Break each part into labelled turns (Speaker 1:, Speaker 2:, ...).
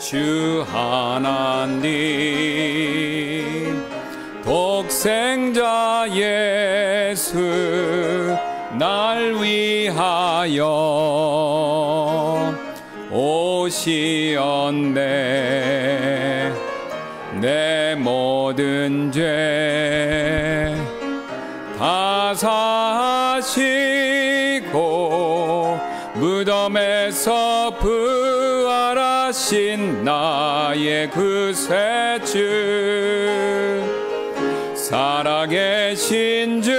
Speaker 1: 주 하나님 독생자 예수 날 위하여 오시었네. 내 모든 죄 다 사하시고 무덤에서 부활하신 나의 구세주 살아계신 주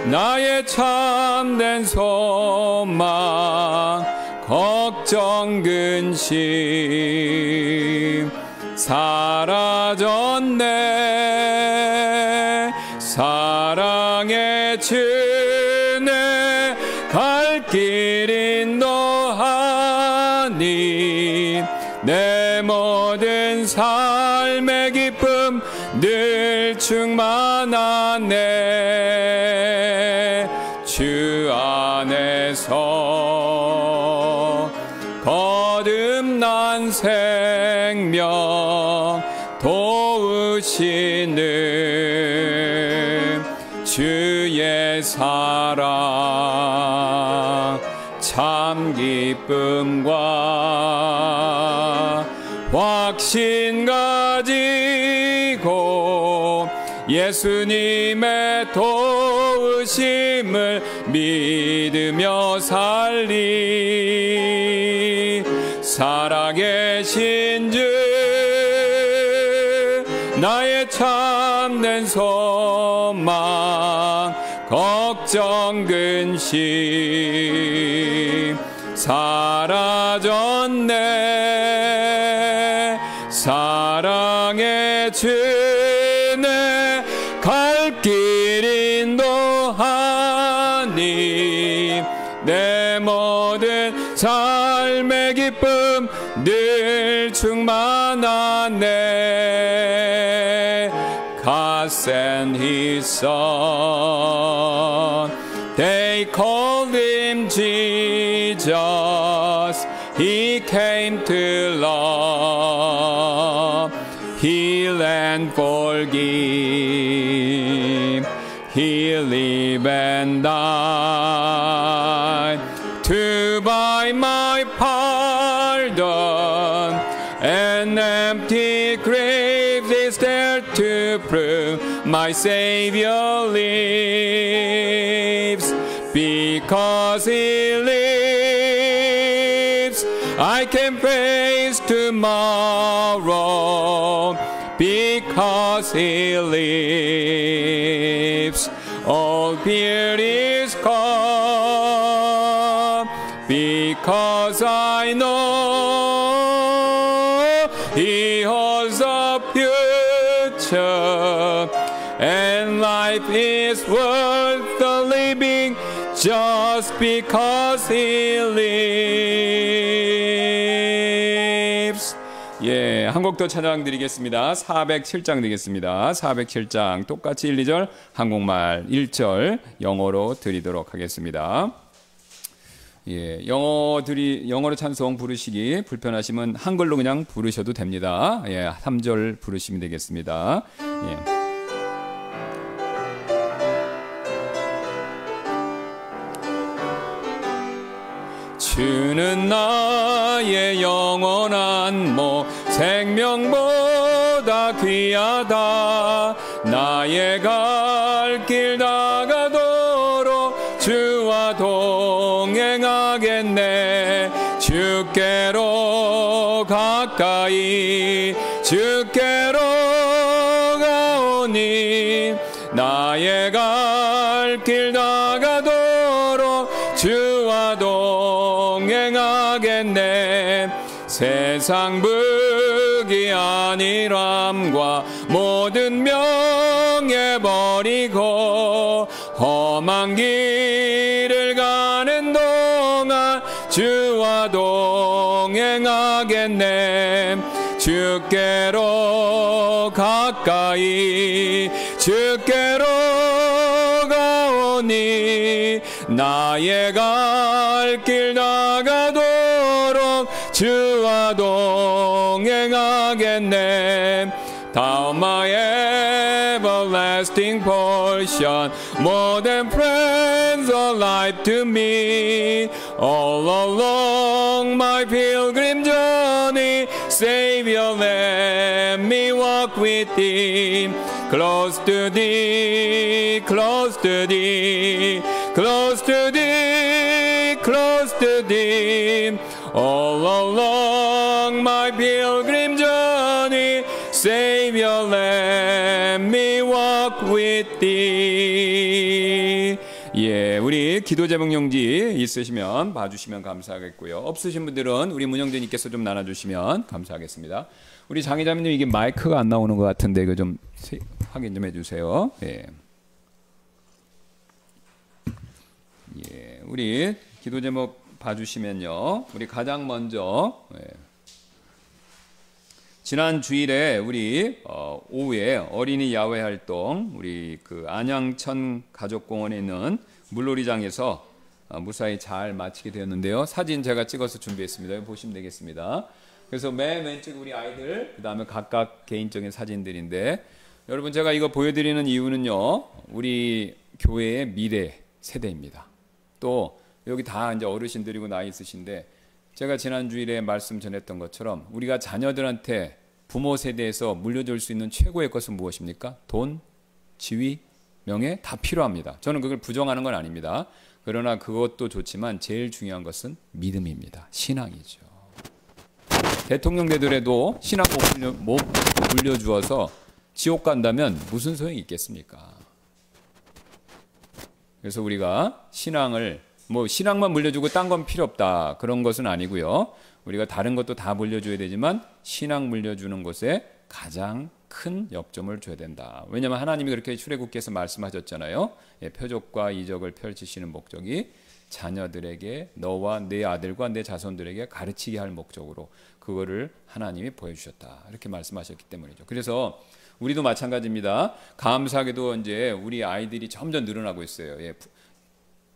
Speaker 1: 나의 참된 소망 걱정 근심 사라졌네. 사랑의 주내 갈 길 인도하니 내 모든 삶의 기쁨 늘 충만하네. 주 안에서 거듭난 생명 도우시는 주의 사랑 참 기쁨과 확신 가지고 예수님의 도우심을 믿으며 살리. 살아계신 주 나의 참된 소망 걱정 근심 사라졌네. 사랑의 주내 갈 길 인도하니 내 모든 삶의 기쁨 늘 충만하네. God sent his son, they called him Jesus. He came to love, heal and forgive. He lived and died to buy my pardon. An empty grave is there to prove my Savior lives. Because He lives, I can face tomorrow. Because He lives, all fear is gone. Because I know He holds a future, and life is worth the living just because He lives. 예, 한 곡 더 찬양 드리겠습니다. 407장 드리겠습니다. 407장 똑같이 1, 2절 한국말 1절 영어로 드리도록 하겠습니다. 예, 영어로 찬송 부르시기 불편하시면 한글로 그냥 부르셔도 됩니다. 예, 3절 부르시면 되겠습니다. 예. 주는 나의 영원한 모 생명보다 귀하다. 나의 갈 길 다가도록 주와 동행하겠네. 주께로 가까이 주께로 가오니 나의 갈 길 다가도록 주와 동행하겠네. 세상 부귀 안일함과 모든 명예 버리고 험한 길을 가는 동안 주와 동행하겠네. 주께로 가까이 주께로 가오니 나의 갈 길 나가도록 주와 동행하겠네. Thou my everlasting portion, more than friends or life to me. All along my pilgrim journey, Savior, let me walk with thee. Close to thee, close to thee, close to thee, close to thee. All along my pilgrim journey, Savior, let me walk with thee. 예, 우리 기도 제목용지 있으시면 봐주시면 감사하겠고요. 없으신 분들은 우리 문영재님께서 좀 나눠주시면 감사하겠습니다. 우리 장희자매님 이게 마이크가 안 나오는 것 같은데 이거 좀 확인 좀 해주세요. 예. 예, 우리 기도 제목 봐주시면요. 우리 가장 먼저 지난 주일에 우리 오후에 어린이 야외 활동 우리 그 안양천 가족공원에 있는 물놀이장에서 무사히 잘 마치게 되었는데요. 사진 제가 찍어서 준비했습니다. 여기 보시면 되겠습니다. 그래서 맨 왼쪽 우리 아이들 그 다음에 각각 개인적인 사진들인데 여러분 제가 이거 보여드리는 이유는요. 우리 교회의 미래 세대입니다. 또 여기 다 이제 어르신들이고 나이 있으신데 제가 지난 주일에 말씀 전했던 것처럼 우리가 자녀들한테 부모 세대에서 물려줄 수 있는 최고의 것은 무엇입니까? 돈, 지위, 명예 다 필요합니다. 저는 그걸 부정하는 건 아닙니다. 그러나 그것도 좋지만 제일 중요한 것은 믿음입니다. 신앙이죠. 대통령 되더라도 신앙 못 물려주어서 지옥 간다면 무슨 소용이 있겠습니까? 그래서 우리가 신앙을 신앙만 물려주고 딴 건 필요 없다 그런 것은 아니고요. 우리가 다른 것도 다 물려줘야 되지만 신앙 물려주는 것에 가장 큰 역점을 줘야 된다. 왜냐하면 하나님이 그렇게 출애굽기에서 말씀하셨잖아요. 표적과 이적을 펼치시는 목적이 자녀들에게 너와 내 아들과 내 자손들에게 가르치게 할 목적으로 그거를 하나님이 보여주셨다. 이렇게 말씀하셨기 때문이죠. 그래서 우리도 마찬가지입니다. 감사하게도 이제 우리 아이들이 점점 늘어나고 있어요.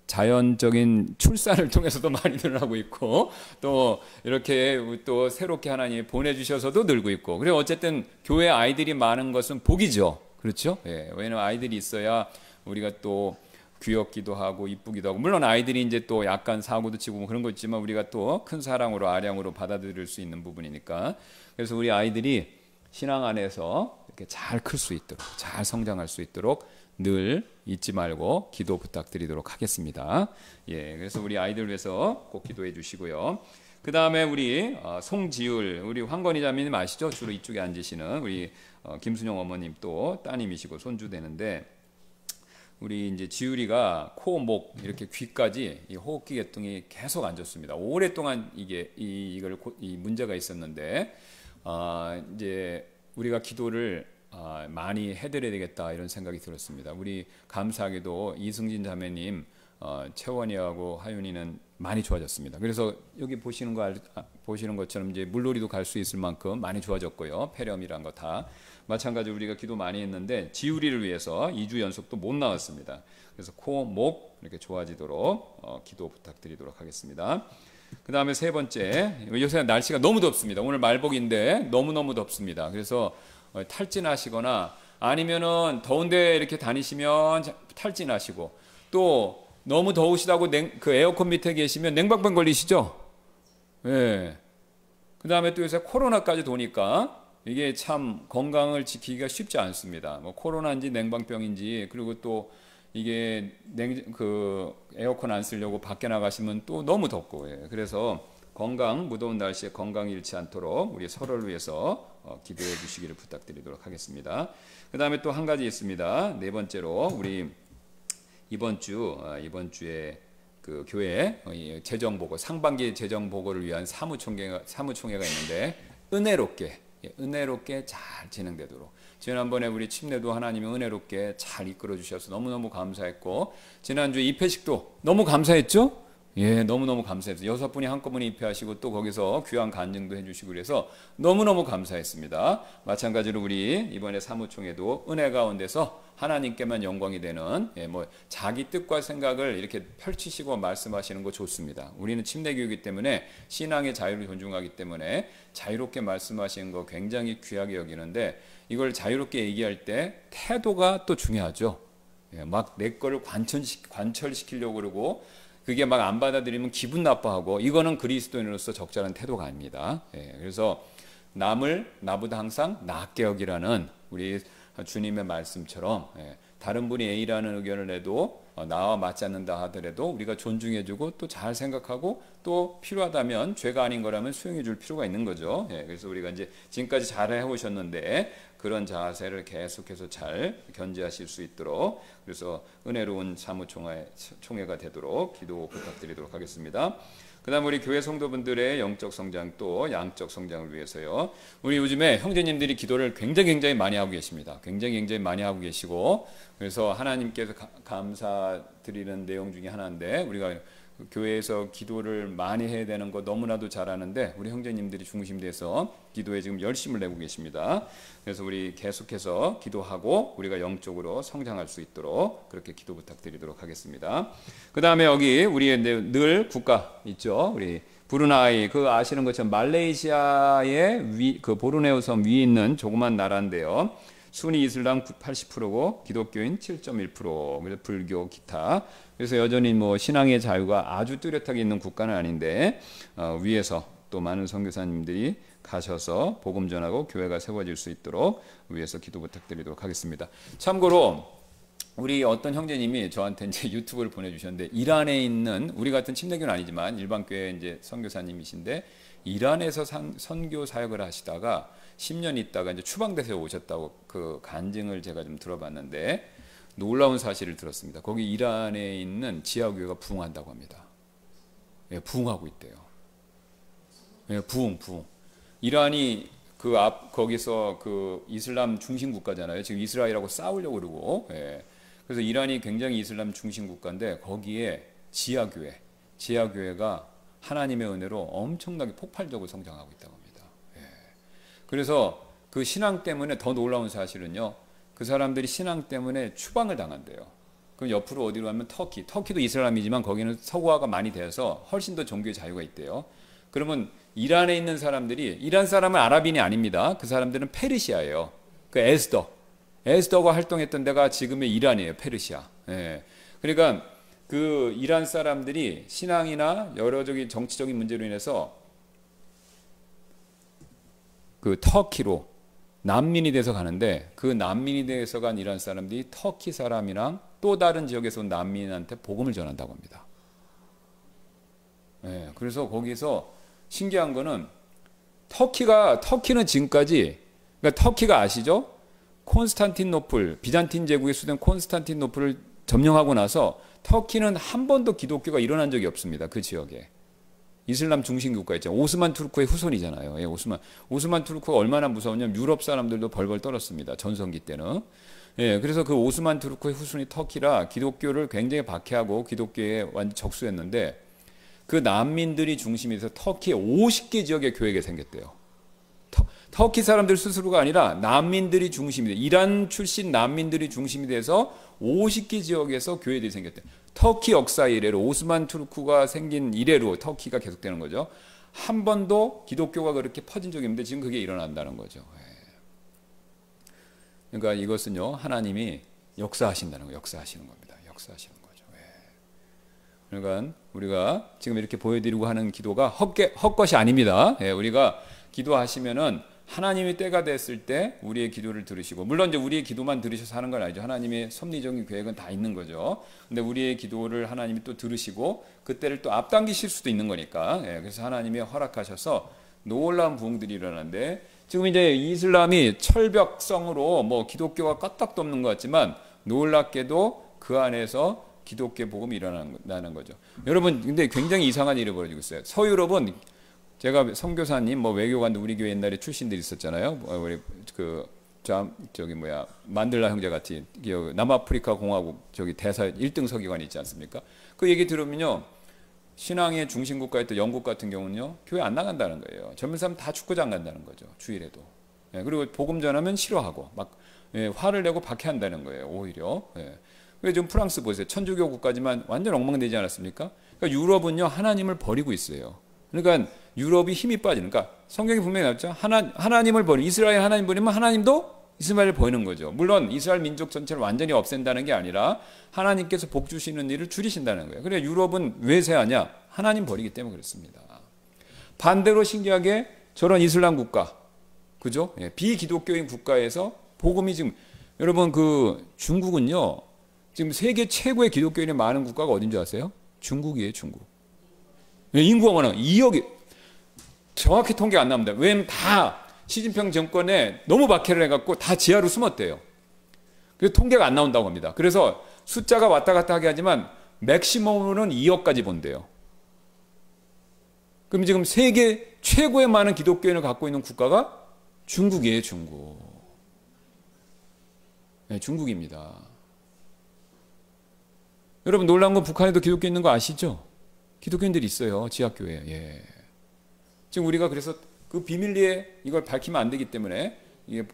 Speaker 1: 자연적인 출산을 통해서도 많이 늘어나고 있고 또 이렇게 또 새롭게 하나님이 보내주셔서도 늘고 있고 그리고 어쨌든 교회 아이들이 많은 것은 복이죠. 그렇죠? 왜냐하면 아이들이 있어야 우리가 또 귀엽기도 하고 이쁘기도 하고 물론 아이들이 이제 또 약간 사고도 치고 뭐 그런 거 있지만 우리가 또 큰 사랑으로 아량으로 받아들일 수 있는 부분이니까 그래서 우리 아이들이 신앙 안에서 이렇게 잘 클 수 있도록 잘 성장할 수 있도록 늘 잊지 말고 기도 부탁드리도록 하겠습니다. 그래서 우리 아이들 위해서 꼭 기도해 주시고요. 그 다음에 우리 송지율 우리 황건희 자매님 아시죠? 주로 이쪽에 앉으시는 우리 김순영 어머님 또 따님이시고 손주 되는데 우리 이제 지율이가 코, 목 이렇게 귀까지 이 호흡기 계통이 계속 안 좋습니다. 오랫동안 이 문제가 있었는데 이제 우리가 기도를 많이 해드려야 되겠다 이런 생각이 들었습니다. 우리 감사하게도 이승진 자매님, 채원이하고 하윤이는 많이 좋아졌습니다. 그래서 여기 보시는 것처럼 이제 물놀이도 갈 수 있을 만큼 많이 좋아졌고요. 폐렴이란 거 다 마찬가지로 우리가 기도 많이 했는데 지우리를 위해서 2주 연속도 못 나왔습니다. 그래서 코, 목 이렇게 좋아지도록 기도 부탁드리도록 하겠습니다. 그 다음에 세 번째 요새 날씨가 너무 덥습니다. 오늘 말복인데 너무너무 덥습니다. 그래서 탈진하시거나 아니면은 더운데 이렇게 다니시면 탈진하시고 또 너무 더우시다고 그 에어컨 밑에 계시면 냉방병 걸리시죠? 그 다음에 또 요새 코로나까지 도니까 이게 참 건강을 지키기가 쉽지 않습니다. 뭐 코로나인지 냉방병인지 그리고 또 이게 에어컨 안 쓰려고 밖에 나가시면 또 너무 덥고 그래서 무더운 날씨에 건강 잃지 않도록 우리 서로를 위해서 기도해 주시기를 부탁드리도록 하겠습니다. 그 다음에 또 한 가지 있습니다. 네 번째로 우리 이번 주에 그 교회 재정보고 상반기 재정보고를 위한 사무총회가 있는데 은혜롭게 잘 진행되도록 지난번에 우리 침례도 하나님이 은혜롭게 잘 이끌어 주셔서 너무너무 감사했고 지난주 입회식도 너무 감사했죠? 예, 너무너무 감사했어요. 6분이 한꺼번에 입회하시고 또 거기서 귀한 간증도 해주시고 그래서 너무너무 감사했습니다. 마찬가지로 우리 이번에 사무총회도 은혜 가운데서 하나님께만 영광이 되는 뭐 자기 뜻과 생각을 이렇게 펼치시고 말씀하시는 거 좋습니다. 우리는 침례교육이기 때문에 신앙의 자유를 존중하기 때문에 자유롭게 말씀하시는 거 굉장히 귀하게 여기는데 이걸 자유롭게 얘기할 때 태도가 또 중요하죠. 막 내 거를 관철시키려고 그러고 그게 막 안 받아들이면 기분 나빠하고 이거는 그리스도인으로서 적절한 태도가 아닙니다. 그래서 남을 나보다 항상 낫게 여기라는 우리 주님의 말씀처럼 다른 분이 A라는 의견을 내도 나와 맞지 않는다 하더라도 우리가 존중해주고 또 잘 생각하고 또 필요하다면 죄가 아닌 거라면 수용해 줄 필요가 있는 거죠. 그래서 우리가 이제 지금까지 잘 해오셨는데 그런 자세를 계속해서 잘 견지하실 수 있도록 그래서 은혜로운 사무총회가 되도록 기도 부탁드리도록 하겠습니다. 그 다음 우리 교회 성도분들의 영적 성장 또 양적 성장을 위해서요. 우리 요즘에 형제님들이 기도를 굉장히 많이 하고 계십니다. 굉장히 많이 하고 계시고 그래서 하나님께서 감사드리는 내용 중에 하나인데 우리가 교회에서 기도를 많이 해야 되는 거 너무나도 잘 아는데 우리 형제님들이 중심돼서 기도에 지금 열심을 내고 계십니다. 그래서 우리 계속해서 기도하고 우리가 영적으로 성장할 수 있도록 그렇게 기도 부탁드리도록 하겠습니다. 그 다음에 여기 우리의 늘 국가 있죠. 우리 브루나이 그 아시는 것처럼 말레이시아의 그 보르네오 섬 위에 있는 조그만 나라인데요. 순위 이슬람 80%고 기독교인 7.1%, 그래서 불교 기타. 그래서 여전히 뭐 신앙의 자유가 아주 뚜렷하게 있는 국가는 아닌데 위에서 또 많은 선교사님들이 가셔서 복음 전하고 교회가 세워질 수 있도록 위에서 기도 부탁드리도록 하겠습니다. 참고로 우리 어떤 형제님이 저한테 이제 유튜브를 보내주셨는데 이란에 있는 우리 같은 침례교는 아니지만 일반 교회 이제 선교사님이신데 이란에서 선교 사역을 하시다가 10년 있다가 이제 추방돼서 오셨다고 그 간증을 제가 좀 들어봤는데 놀라운 사실을 들었습니다. 거기 이란에 있는 지하교회가 부흥한다고 합니다. 부흥하고 있대요. 부흥. 이란이 그 거기서 그 이슬람 중심 국가잖아요. 지금 이스라엘하고 싸우려고 그러고. 그래서 이란이 굉장히 이슬람 중심 국가인데 거기에 지하교회가 하나님의 은혜로 엄청나게 폭발적으로 성장하고 있다고 합니다. 그래서 그 신앙 때문에 더 놀라운 사실은요. 그 사람들이 신앙 때문에 추방을 당한대요. 그럼 옆으로 어디로 가면 터키도 이슬람이지만 거기는 서구화가 많이 되어서 훨씬 더 종교의 자유가 있대요. 그러면 이란에 있는 사람들이 이란 사람은 아랍인이 아닙니다. 그 사람들은 페르시아예요. 그 에스더가 활동했던 데가 지금의 이란이에요. 페르시아. 그러니까 그 이란 사람들이 신앙이나 여러저기 정치적인 문제로 인해서 그 터키로 난민이 돼서 가는데 그 난민이 돼서 간 이란 사람들이 터키 사람이랑 또 다른 지역에서 온 난민한테 복음을 전한다고 합니다. 그래서 거기서 신기한 거는 터키는 지금까지 그러니까 터키가 아시죠? 비잔틴 제국의 수된 콘스탄티노플을 점령하고 나서 터키는 한 번도 기독교가 일어난 적이 없습니다. 그 지역에. 이슬람 중심 국가 있잖아요. 오스만 투르크의 후손이잖아요. 오스만 투르크가 얼마나 무서웠냐면 유럽 사람들도 벌벌 떨었습니다. 전성기 때는. 그래서 그 오스만 투르크의 후손이 터키라 기독교를 굉장히 박해하고 기독교에 완전 적수했는데 그 난민들이 중심이 돼서 터키의 50개 지역에 교회가 생겼대요. 터키 사람들 스스로가 아니라 난민들이 중심이 돼요. 이란 출신 난민들이 중심이 돼서 50개 지역에서 교회들이 생겼대요. 터키 역사 이래로 오스만 투르크가 생긴 이래로 터키가 계속되는 거죠. 한 번도 기독교가 그렇게 퍼진 적이 없는데 지금 그게 일어난다는 거죠. 그러니까 이것은요 하나님이 역사하신다는 거, 역사하시는 겁니다. 역사하시는 거죠. 그러니까 우리가 지금 이렇게 보여드리고 하는 기도가 헛것이 아닙니다. 우리가 기도하시면은 하나님이 때가 됐을 때 우리의 기도를 들으시고 물론 이제 우리의 기도만 들으셔서 하는 건 아니죠. 하나님의 섭리적인 계획은 다 있는 거죠. 근데 우리의 기도를 하나님이 또 들으시고 그때를 또 앞당기실 수도 있는 거니까. 그래서 하나님이 허락하셔서 놀라운 부흥들이 일어나는데 지금 이제 이슬람이 철벽성으로 뭐 기독교가 까딱도 없는 것 같지만 놀랍게도 그 안에서 기독교 복음이 일어나는 거죠. 여러분 근데 굉장히 이상한 일이 벌어지고 있어요. 서유럽은 제가 선교사님 뭐 외교관도 우리 교회 옛날에 출신들이 있었잖아요. 우리 만델라 형제 같이 남아프리카 공화국 대사 1등 서기관이 있지 않습니까? 그 얘기 들으면요 신앙의 중심 국가였던 영국 같은 경우는요, 교회 안 나간다는 거예요. 젊은 사람 다 축구장 간다는 거죠. 주일에도. 예, 그리고 복음 전하면 싫어하고 막 화를 내고 박해한다는 거예요. 오히려. 그래서 지금 프랑스 보세요. 천주교 국가지만 완전 엉망되지 않았습니까? 그러니까 유럽은요, 하나님을 버리고 있어요. 그러니까 유럽이 힘이 빠지는. 그러니까 성경이 분명히 나왔죠. 하나님을 버리면, 이스라엘 하나님 버리면 하나님도 이스라엘을 버리는 거죠. 물론 이스라엘 민족 전체를 완전히 없앤다는 게 아니라 하나님께서 복 주시는 일을 줄이신다는 거예요. 그래 유럽은 왜 세하냐? 하나님 버리기 때문에 그렇습니다. 반대로 신기하게 저런 이슬람 국가, 그죠? 예, 비기독교인 국가에서 복음이 지금, 여러분 그 중국은요, 지금 세계 최고의 기독교인이 많은 국가가 어딘 줄 아세요? 중국이에요, 중국. 예, 인구가 많아요. 2억이. 정확히 통계가 안 나옵니다. 왜냐면 다 시진핑 정권에 너무 박해를 해갖고 다 지하로 숨었대요. 그래서 통계가 안 나온다고 합니다. 그래서 숫자가 왔다 갔다 하게 하지만 맥시멈으로는 2억까지 본대요. 그럼 지금 세계 최고의 많은 기독교인을 갖고 있는 국가가 중국이에요, 중국. 네, 중국입니다. 여러분 놀라운 건 북한에도 기독교 있는 거 아시죠? 기독교인들이 있어요, 지하교회에. 예. 지금 우리가 그래서 그 비밀리에 이걸 밝히면 안 되기 때문에 이게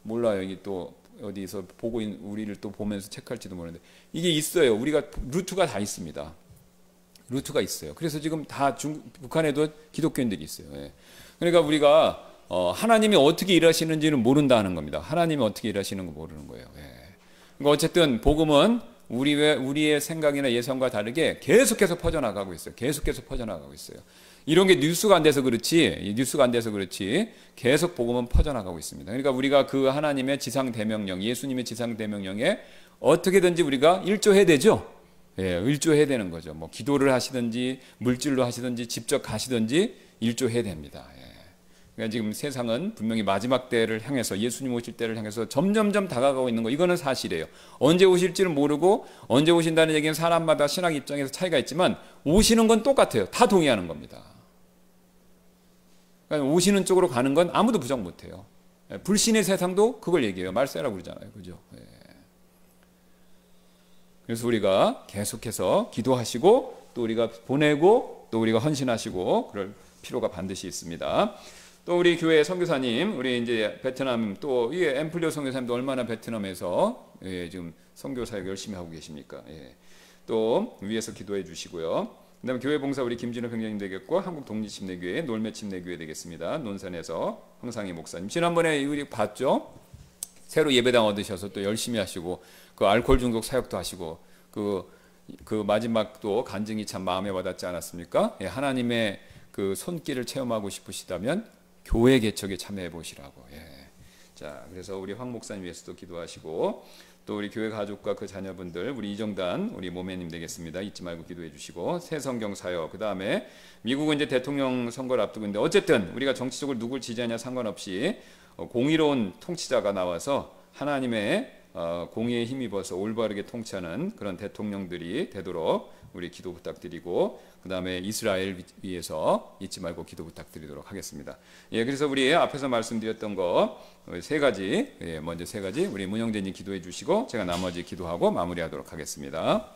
Speaker 1: 몰라요. 이게 또 어디서 보고 있는 우리를 또 보면서 체크할지도 모르는데 이게 있어요. 우리가 루트가 다 있습니다. 루트가 있어요. 그래서 지금 다 북한에도 기독교인들이 있어요. 예. 그러니까 우리가 하나님이 어떻게 일하시는지는 모른다는 겁니다. 하나님이 어떻게 일하시는 거 모르는 거예요. 예. 그러니까 어쨌든 복음은 우리의 생각이나 예상과 다르게 계속해서 퍼져나가고 있어요. 계속해서 퍼져나가고 있어요. 이런 게 뉴스가 안 돼서 그렇지 계속 복음은 퍼져나가고 있습니다. 그러니까 우리가 그 하나님의 지상 대명령, 예수님의 지상 대명령에 어떻게든지 우리가 일조해야 되죠. 예, 일조해야 되는 거죠. 뭐 기도를 하시든지 물질로 하시든지 직접 가시든지 일조해야 됩니다. 예. 그러니까 지금 세상은 분명히 마지막 때를 향해서, 예수님 오실 때를 향해서 점점점 다가가고 있는 거, 이거는 사실이에요. 언제 오실지는 모르고, 언제 오신다는 얘기는 사람마다 신학 입장에서 차이가 있지만 오시는 건 똑같아요. 다 동의하는 겁니다. 그러니까 오시는 쪽으로 가는 건 아무도 부정 못해요. 불신의 세상도 그걸 얘기해요. 말세라고 그러잖아요. 그죠? 예. 그래서 우리가 계속해서 기도하시고 또 우리가 보내고 또 우리가 헌신하시고 그럴 필요가 반드시 있습니다. 또 우리 교회 선교사님, 우리 이제 베트남, 또 이 앰플리오 선교사님도 얼마나 베트남에서 지금 선교 사역 열심히 하고 계십니까? 예. 또 위에서 기도해 주시고요. 그다음에 교회 봉사 우리 김진호 병장님 되겠고, 한국 독립침례교회 놀매침례교회 되겠습니다. 논산에서 황상희 목사님. 지난번에 우리 봤죠? 새로 예배당 얻으셔서 또 열심히 하시고 그 알코올 중독 사역도 하시고 그 마지막도 간증이 참 마음에 와닿지 않았습니까? 예, 하나님의 그 손길을 체험하고 싶으시다면 교회 개척에 참여해 보시라고. 예. 자, 그래서 우리 황 목사님 위해서도 기도하시고 또 우리 교회 가족과 그 자녀분들, 우리 이정단, 우리 모매님 되겠습니다. 잊지 말고 기도해 주시고 새 성경 사역. 그 다음에 미국은 이제 대통령 선거를 앞두고 있는데 어쨌든 우리가 정치적으로 누굴 지지하냐 상관없이 공의로운 통치자가 나와서 하나님의 공의에 힘입어서 올바르게 통치하는 그런 대통령들이 되도록 우리 기도 부탁드리고, 그 다음에 이스라엘 위해서 잊지 말고 기도 부탁드리도록 하겠습니다. 예, 그래서 우리 앞에서 말씀드렸던 거 세 가지, 예, 먼저 세 가지 우리 문영재님 기도해 주시고 제가 나머지 기도하고 마무리하도록 하겠습니다.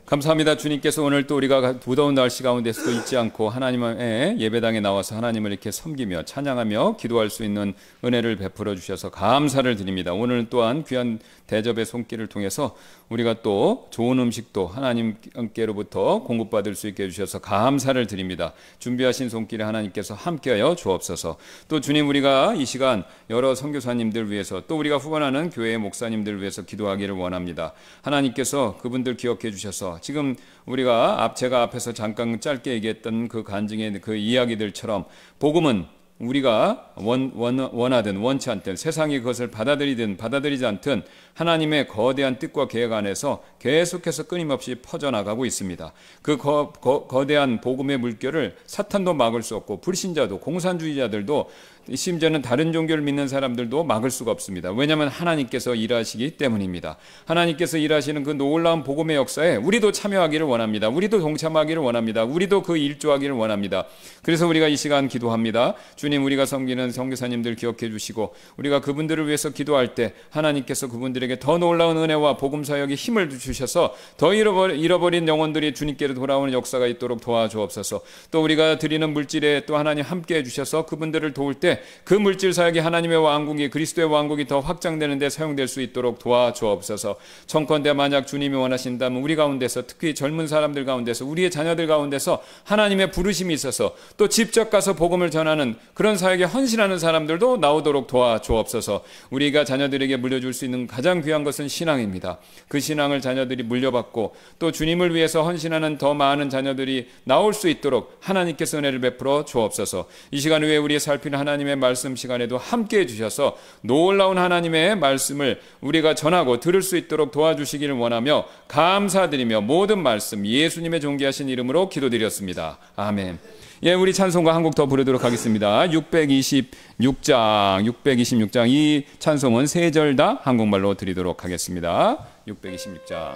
Speaker 1: 감사합니다. 주님께서 오늘 또 우리가 무더운 날씨 가운데서도 잊지 않고 하나님의 예배당에 나와서 하나님을 이렇게 섬기며 찬양하며 기도할 수 있는 은혜를 베풀어 주셔서 감사를 드립니다. 오늘 또한 귀한 대접의 손길을 통해서 우리가 또 좋은 음식도 하나님께로부터 공급받을 수 있게 해주셔서 감사를 드립니다. 준비하신 손길에 하나님께서 함께하여 주옵소서. 또 주님, 우리가 이 시간 여러 선교사님들 위해서 또 우리가 후원하는 교회의 목사님들 위해서 기도하기를 원합니다. 하나님께서 그분들 기억해 주셔서 지금 우리가 제가 앞에서 잠깐 짧게 얘기했던 그 간증의 그 이야기들처럼 복음은 우리가 원하든 원치 않든 세상이 그것을 받아들이든 받아들이지 않든 하나님의 거대한 뜻과 계획 안에서 계속해서 끊임없이 퍼져나가고 있습니다. 그 거대한 복음의 물결을 사탄도 막을 수 없고 불신자도 공산주의자들도 심지어는 다른 종교를 믿는 사람들도 막을 수가 없습니다. 왜냐하면 하나님께서 일하시기 때문입니다. 하나님께서 일하시는 그 놀라운 복음의 역사에 우리도 참여하기를 원합니다. 우리도 동참하기를 원합니다. 우리도 그 일조하기를 원합니다. 그래서 우리가 이 시간 기도합니다. 주님, 우리가 섬기는 선교사님들 기억해 주시고 우리가 그분들을 위해서 기도할 때 하나님께서 그분들에게 더 놀라운 은혜와 복음 사역에 힘을 주셔서 더 잃어버린 영혼들이 주님께로 돌아오는 역사가 있도록 도와주옵소서. 또 우리가 드리는 물질에 또 하나님 함께해 주셔서 그분들을 도울 때 그 물질 사역이 하나님의 왕국이 그리스도의 왕국이 더 확장되는 데 사용될 수 있도록 도와주옵소서. 청컨대 만약 주님이 원하신다면 우리 가운데서 특히 젊은 사람들 가운데서 우리의 자녀들 가운데서 하나님의 부르심이 있어서 또 직접 가서 복음을 전하는 그런 사역에 헌신하는 사람들도 나오도록 도와주옵소서. 우리가 자녀들에게 물려줄 수 있는 가장 귀한 것은 신앙입니다. 그 신앙을 자녀들이 물려받고 또 주님을 위해서 헌신하는 더 많은 자녀들이 나올 수 있도록 하나님께서 은혜를 베풀어 주옵소서. 이 시간 후에 우리의 살피는 하나님의 말씀 시간에도 함께해 주셔서 놀라운 하나님의 말씀을 우리가 전하고 들을 수 있도록 도와주시기를 원하며 감사드리며 모든 말씀 예수님의 존귀하신 이름으로 기도드렸습니다. 아멘. 예, 우리 찬송가 한 곡 더 부르도록 하겠습니다. 626장 이 찬송은 세 절 다 한국말로 드리도록 하겠습니다. 626장.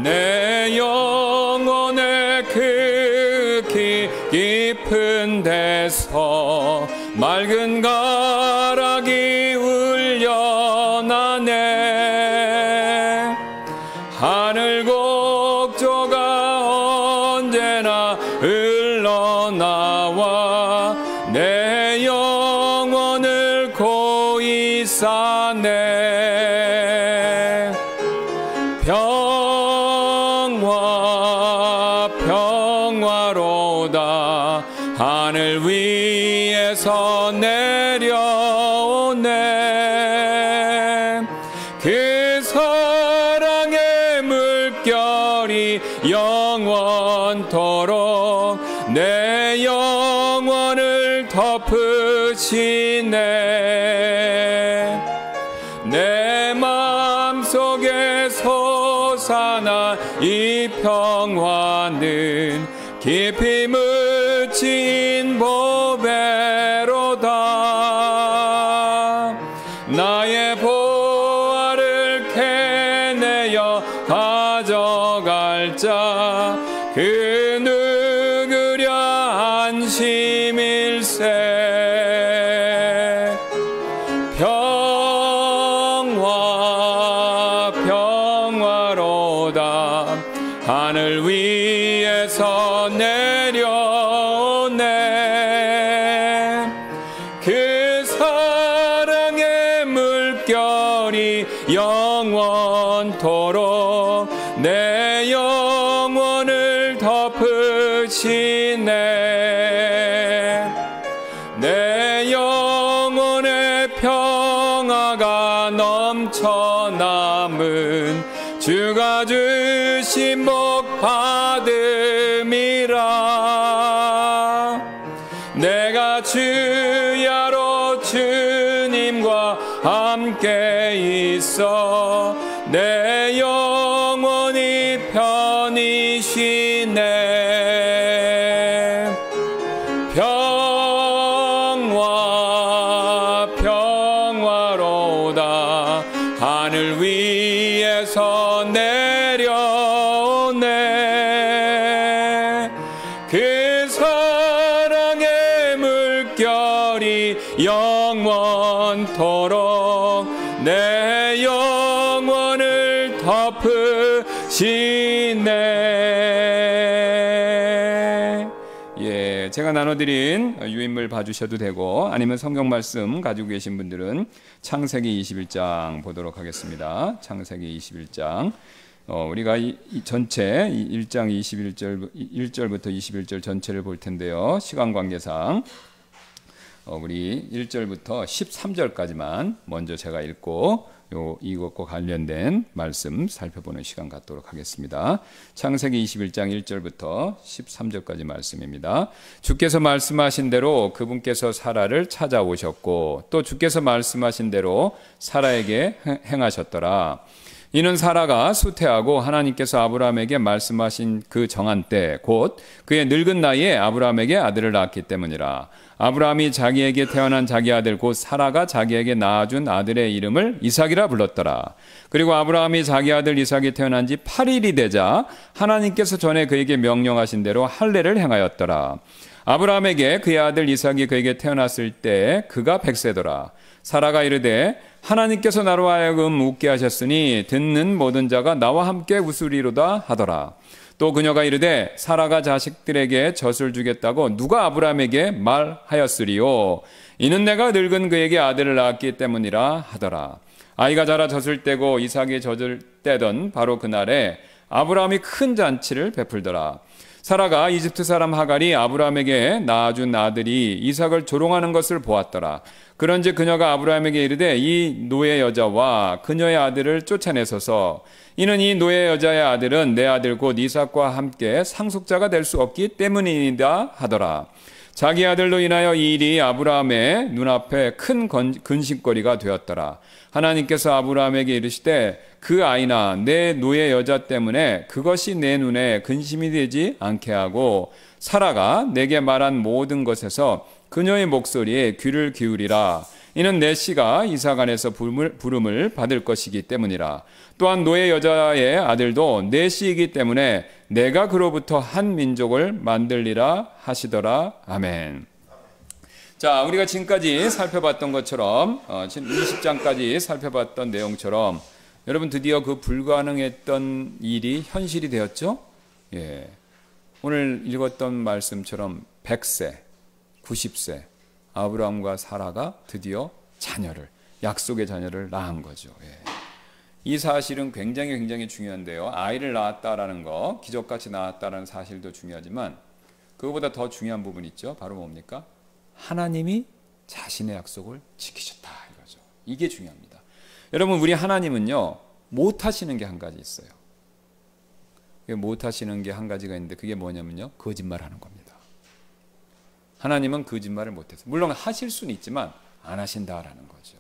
Speaker 1: 내 영혼의 그 깊은 데서 맑은 가락이 울려나네. 하늘 곡조가 언제나 흘러나와 내 영혼을 고이 싸네. 평화로다 하늘 위에서 내려오네. 그 사랑의 물결이 영원토록 내 영혼을 덮으시네. 내 마음속에 솟아나 이 평화는 깊이 묻힌 보배로다. 나의 보화를 캐내어 가져갈 자 그 누구랴 안심일세. 평화로다 하늘 위에서 내려오네. 그 사랑의 물결이 영원토록 내 영혼을 덮으시네. 내 영혼의 평화가 넘쳐남은 주가 주신 복 받음이라. 내가 주야로 주님과 함께 있어 내 영혼이 편히 쉬네. 평화로다 하늘 위에서 내려오네. 그 영원토록 내 영혼을 덮으시네. 예, 제가 나눠드린 유인물 봐주셔도 되고 아니면 성경 말씀 가지고 계신 분들은 창세기 21장 보도록 하겠습니다. 창세기 21장. 우리가 이 전체 1장 1절부터 21절 전체를 볼 텐데요. 시간 관계상 우리 1절부터 13절까지만 먼저 제가 읽고 이것과 관련된 말씀 살펴보는 시간 갖도록 하겠습니다. 창세기 21장 1절부터 13절까지 말씀입니다. 주께서 말씀하신 대로 그분께서 사라를 찾아오셨고 또 주께서 말씀하신 대로 사라에게 행하셨더라. 이는 사라가 수태하고 하나님께서 아브라함에게 말씀하신 그 정한 때 곧 그의 늙은 나이에 아브라함에게 아들을 낳았기 때문이라. 아브라함이 자기에게 태어난 자기 아들 곧 사라가 자기에게 낳아준 아들의 이름을 이삭이라 불렀더라. 그리고 아브라함이 자기 아들 이삭이 태어난 지 8일이 되자 하나님께서 전에 그에게 명령하신 대로 할례를 행하였더라. 아브라함에게 그의 아들 이삭이 그에게 태어났을 때 그가 100세더라. 사라가 이르되 하나님께서 나로 하여금 웃게 하셨으니 듣는 모든 자가 나와 함께 웃으리로다 하더라. 또 그녀가 이르되 사라가 자식들에게 젖을 주겠다고 누가 아브라함에게 말하였으리요? 이는 내가 늙은 그에게 아들을 낳았기 때문이라 하더라. 아이가 자라 젖을 떼고 이삭이 젖을 떼던 바로 그날에 아브라함이 큰 잔치를 베풀더라. 사라가 이집트 사람 하갈이 아브라함에게 낳아준 아들이 이삭을 조롱하는 것을 보았더라. 그런즉 그녀가 아브라함에게 이르되 이 노예 여자와 그녀의 아들을 쫓아내소서. 이는 이 노예 여자의 아들은 내 아들 곧 이삭과 함께 상속자가 될 수 없기 때문이다 하더라. 자기 아들로 인하여 이 일이 아브라함의 눈앞에 큰 근심거리가 되었더라. 하나님께서 아브라함에게 이르시되 그 아이나 내 노예 여자 때문에 그것이 내 눈에 근심이 되지 않게 하고 사라가 내게 말한 모든 것에서 그녀의 목소리에 귀를 기울이라. 이는 내 씨가 이삭 안에서 부름을 받을 것이기 때문이라. 또한 노예 여자의 아들도 내 씨이기 때문에 내가 그로부터 한 민족을 만들리라 하시더라. 아멘. 자, 우리가 지금까지 살펴봤던 것처럼 20장까지 살펴봤던 내용처럼 여러분 드디어 그 불가능했던 일이 현실이 되었죠? 예. 오늘 읽었던 말씀처럼 100세, 90세 아브라함과 사라가 드디어 약속의 자녀를 낳은 거죠. 예. 이 사실은 굉장히 중요한데요. 아이를 낳았다라는 거, 기적같이 낳았다라는 사실도 중요하지만 그거보다 더 중요한 부분이 있죠. 바로 뭡니까? 하나님이 자신의 약속을 지키셨다 이거죠. 이게 중요합니다. 여러분 우리 하나님은요 못하시는 게 한 가지 있어요. 못하시는 게 한 가지가 있는데 그게 뭐냐면요 거짓말하는 겁니다. 하나님은 거짓말을 못해서 물론 하실 수는 있지만 안 하신다라는 거죠.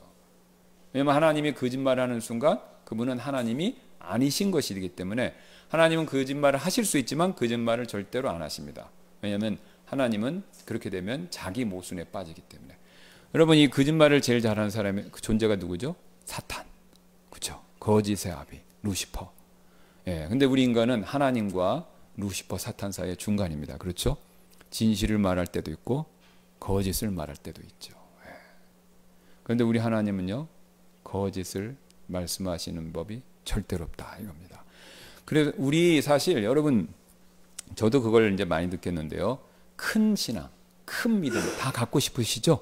Speaker 1: 왜냐하면 하나님이 거짓말하는 순간 그분은 하나님이 아니신 것이기 때문에 하나님은 거짓말을 하실 수 있지만 거짓말을 절대로 안 하십니다. 왜냐하면 하나님은 그렇게 되면 자기 모순에 빠지기 때문에. 여러분 이 거짓말을 제일 잘하는 사람의 그 존재가 누구죠? 사탄. 그렇죠? 거짓의 아비 루시퍼. 예, 근데 우리 인간은 하나님과 루시퍼 사탄 사이의 중간입니다. 그렇죠? 진실을 말할 때도 있고 거짓을 말할 때도 있죠. 예. 그런데 우리 하나님은요 거짓을 말씀하시는 법이 절대로 없다 이겁니다. 그래서 우리 사실 여러분 저도 그걸 이제 많이 느꼈는데요. 큰 신앙, 큰 믿음 다 갖고 싶으시죠?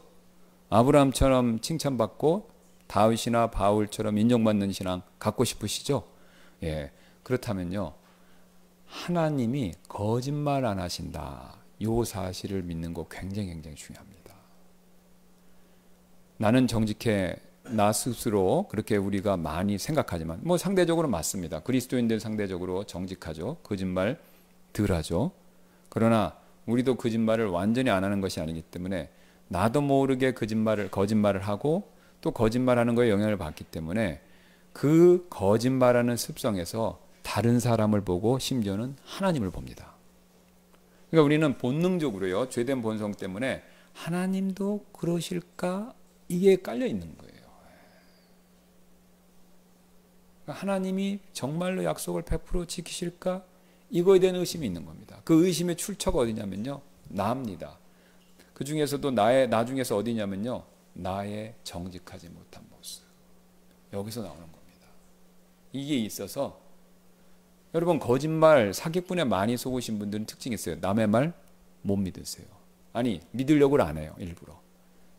Speaker 1: 아브라함처럼 칭찬받고 다윗이나 바울처럼 인정받는 신앙 갖고 싶으시죠? 예, 그렇다면요. 하나님이 거짓말 안 하신다. 이 사실을 믿는 거 굉장히 중요합니다. 나는 정직해 나 스스로 그렇게 우리가 많이 생각하지만 뭐 상대적으로 맞습니다. 그리스도인들 상대적으로 정직하죠. 거짓말 덜 하죠. 그러나 우리도 거짓말을 완전히 안 하는 것이 아니기 때문에 나도 모르게 거짓말을 하고 또 거짓말하는 거에 영향을 받기 때문에 그 거짓말하는 습성에서 다른 사람을 보고 심지어는 하나님을 봅니다. 그러니까 우리는 본능적으로요. 죄된 본성 때문에 하나님도 그러실까? 이게 깔려 있는 거예요. 하나님이 정말로 약속을 100% 지키실까? 이거에 대한 의심이 있는 겁니다. 그 의심의 출처가 어디냐면요. 나입니다. 그 중에서도 나 중에서 어디냐면요. 나의 정직하지 못한 모습. 여기서 나오는 겁니다. 이게 있어서 여러분, 거짓말, 사기꾼에 많이 속으신 분들은 특징이 있어요. 남의 말 못 믿으세요. 아니, 믿으려고 안 해요, 일부러.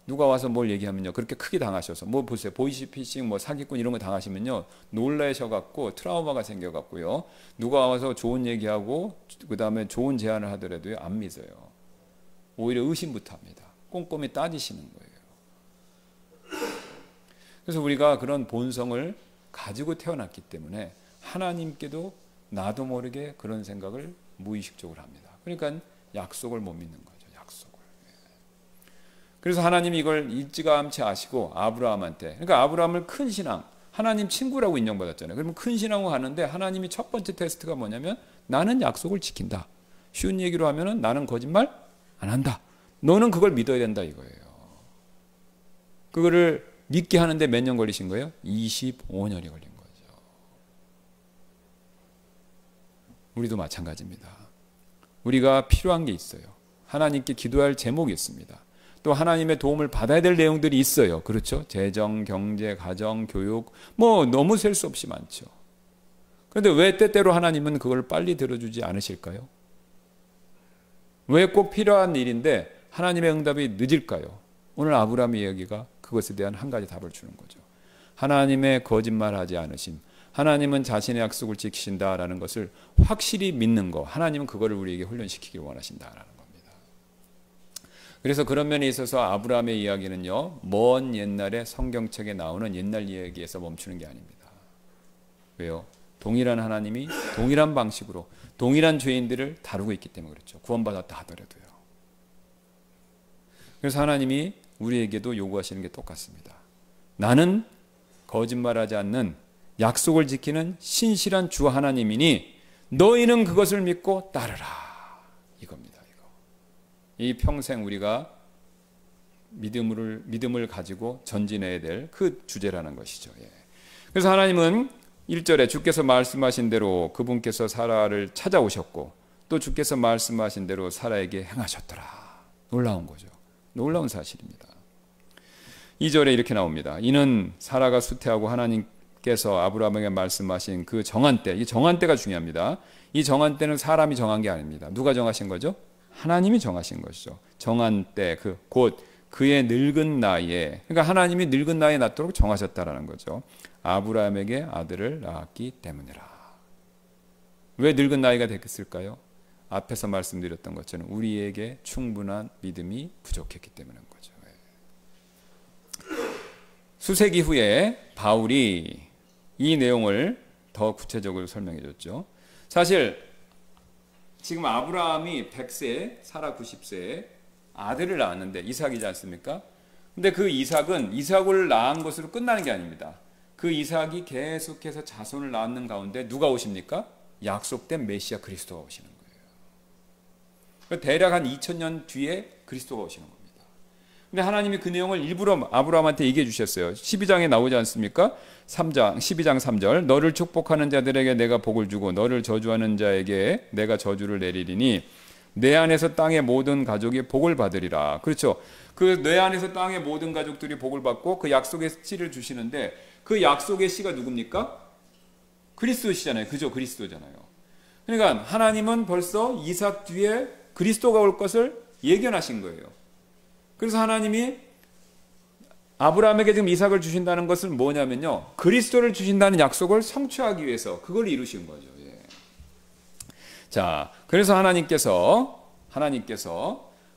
Speaker 1: 누가 와서 뭘 얘기하면요, 그렇게 크게 당하셔서, 뭐 보세요, 보이스피싱, 뭐 사기꾼 이런 거 당하시면요, 놀라셔갖고 트라우마가 생겨갖고요, 누가 와서 좋은 얘기하고 그 다음에 좋은 제안을 하더라도요, 안 믿어요. 오히려 의심부터 합니다. 꼼꼼히 따지시는 거예요. 그래서 우리가 그런 본성을 가지고 태어났기 때문에 하나님께도 나도 모르게 그런 생각을 무의식적으로 합니다. 그러니까 약속을 못 믿는 거죠. 약속을. 그래서 하나님이 이걸 일찌감치 아시고 아브라함한테, 그러니까 아브라함을 큰 신앙, 하나님 친구라고 인정받았잖아요. 그러면 큰 신앙으로 하는데 하나님이 첫 번째 테스트가 뭐냐면 나는 약속을 지킨다. 쉬운 얘기로 하면은 나는 거짓말 안 한다. 너는 그걸 믿어야 된다 이거예요. 그거를 믿게 하는데 몇 년 걸리신 거예요? 25년이 걸린 거죠. 우리도 마찬가지입니다. 우리가 필요한 게 있어요. 하나님께 기도할 제목이 있습니다. 또 하나님의 도움을 받아야 될 내용들이 있어요. 그렇죠? 재정, 경제, 가정, 교육, 뭐 너무 셀 수 없이 많죠. 그런데 왜 때때로 하나님은 그걸 빨리 들어주지 않으실까요? 왜 꼭 필요한 일인데 하나님의 응답이 늦을까요? 오늘 아브라함의 이야기가 그것에 대한 한 가지 답을 주는 거죠. 하나님의 거짓말하지 않으심, 하나님은 자신의 약속을 지키신다라는 것을 확실히 믿는 거, 하나님은 그거를 우리에게 훈련시키길 원하신다라는 겁니다. 그래서 그런 면에 있어서 아브라함의 이야기는요, 먼 옛날에 성경책에 나오는 옛날 이야기에서 멈추는 게 아닙니다. 왜요? 동일한 하나님이 동일한 방식으로 동일한 죄인들을 다루고 있기 때문에 그렇죠. 구원받았다 하더라도요. 그래서 하나님이 우리에게도 요구하시는 게 똑같습니다. 나는 거짓말하지 않는 약속을 지키는 신실한 주 하나님이니 너희는 그것을 믿고 따르라. 이겁니다. 이 평생 우리가 믿음을 가지고 전진해야 될 그 주제라는 것이죠. 그래서 하나님은 1절에 주께서 말씀하신 대로 그분께서 사라를 찾아오셨고 또 주께서 말씀하신 대로 사라에게 행하셨더라. 놀라운 거죠. 놀라운 사실입니다. 2절에 이렇게 나옵니다. 이는 사라가 수태하고 하나님께서 아브라함에게 말씀하신 그 정한 때, 이 정한 때가 중요합니다. 이 정한 때는 사람이 정한 게 아닙니다. 누가 정하신 거죠? 하나님이 정하신 것이죠. 정한 때, 곧 그의 늙은 나이에, 그러니까 하나님이 늙은 나이에 낳도록 정하셨다라는 거죠. 아브라함에게 아들을 낳았기 때문이라. 왜 늙은 나이가 됐을까요? 앞에서 말씀드렸던 것처럼 우리에게 충분한 믿음이 부족했기 때문인 거죠. 수세기 후에 바울이 이 내용을 더 구체적으로 설명해 줬죠. 사실 지금 아브라함이 100세, 사라 90세에 아들을 낳았는데 이삭이지 않습니까? 근데 그 이삭을 낳은 것으로 끝나는 게 아닙니다. 그 이삭이 계속해서 자손을 낳는 가운데 누가 오십니까? 약속된 메시아 그리스도가 오시는 거예요. 대략 한 2000년 뒤에 그리스도가 오시는 겁니다. 근데 하나님이 그 내용을 일부러 아브라함한테 얘기해 주셨어요. 12장에 나오지 않습니까? 12장 3절 너를 축복하는 자들에게 내가 복을 주고 너를 저주하는 자에게 내가 저주를 내리리니 내 안에서 땅의 모든 가족이 복을 받으리라. 그렇죠. 그 내 안에서 땅의 모든 가족들이 복을 받고 그 약속의 씨를 주시는데 그 약속의 씨가 누굽니까? 그리스도시잖아요. 그죠? 그리스도잖아요. 그러니까 하나님은 벌써 이삭 뒤에 그리스도가 올 것을 예견하신 거예요. 그래서 하나님이 아브라함에게 지금 이삭을 주신다는 것은 뭐냐면요, 그리스도를 주신다는 약속을 성취하기 위해서 그걸 이루신 거죠. 자, 그래서 하나님께서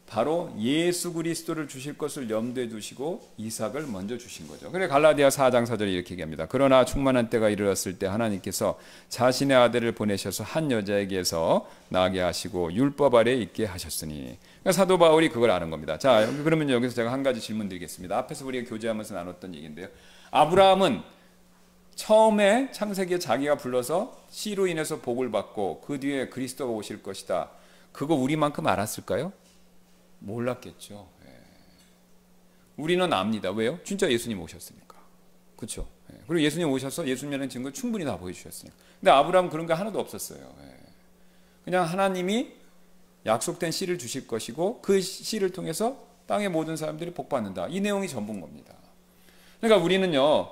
Speaker 1: 바로 예수 그리스도를 주실 것을 염두에 두시고 이삭을 먼저 주신 거죠. 그래 갈라디아 4장 4절에 이렇게 얘기합니다. 그러나 충만한 때가 이르렀을 때 하나님께서 자신의 아들을 보내셔서 한 여자에게서 나게 하시고 율법 아래 있게 하셨으니. 그러니까 사도 바울이 그걸 아는 겁니다. 자, 그러면 여기서 제가 한 가지 질문 드리겠습니다. 앞에서 우리가 교제하면서 나눴던 얘기인데요. 아브라함은 처음에 창세기에 자기가 불러서 씨로 인해서 복을 받고 그 뒤에 그리스도가 오실 것이다. 그거 우리만큼 알았을까요? 몰랐겠죠. 우리는 압니다. 왜요? 진짜 예수님 오셨으니까. 그렇죠. 그리고 예수님 오셔서 예수님이라는 증거 충분히 다 보여주셨으니까. 근데 아브라함은 그런 게 하나도 없었어요. 그냥 하나님이 약속된 씨를 주실 것이고 그 씨를 통해서 땅의 모든 사람들이 복받는다. 이 내용이 전부인 겁니다. 그러니까 우리는요,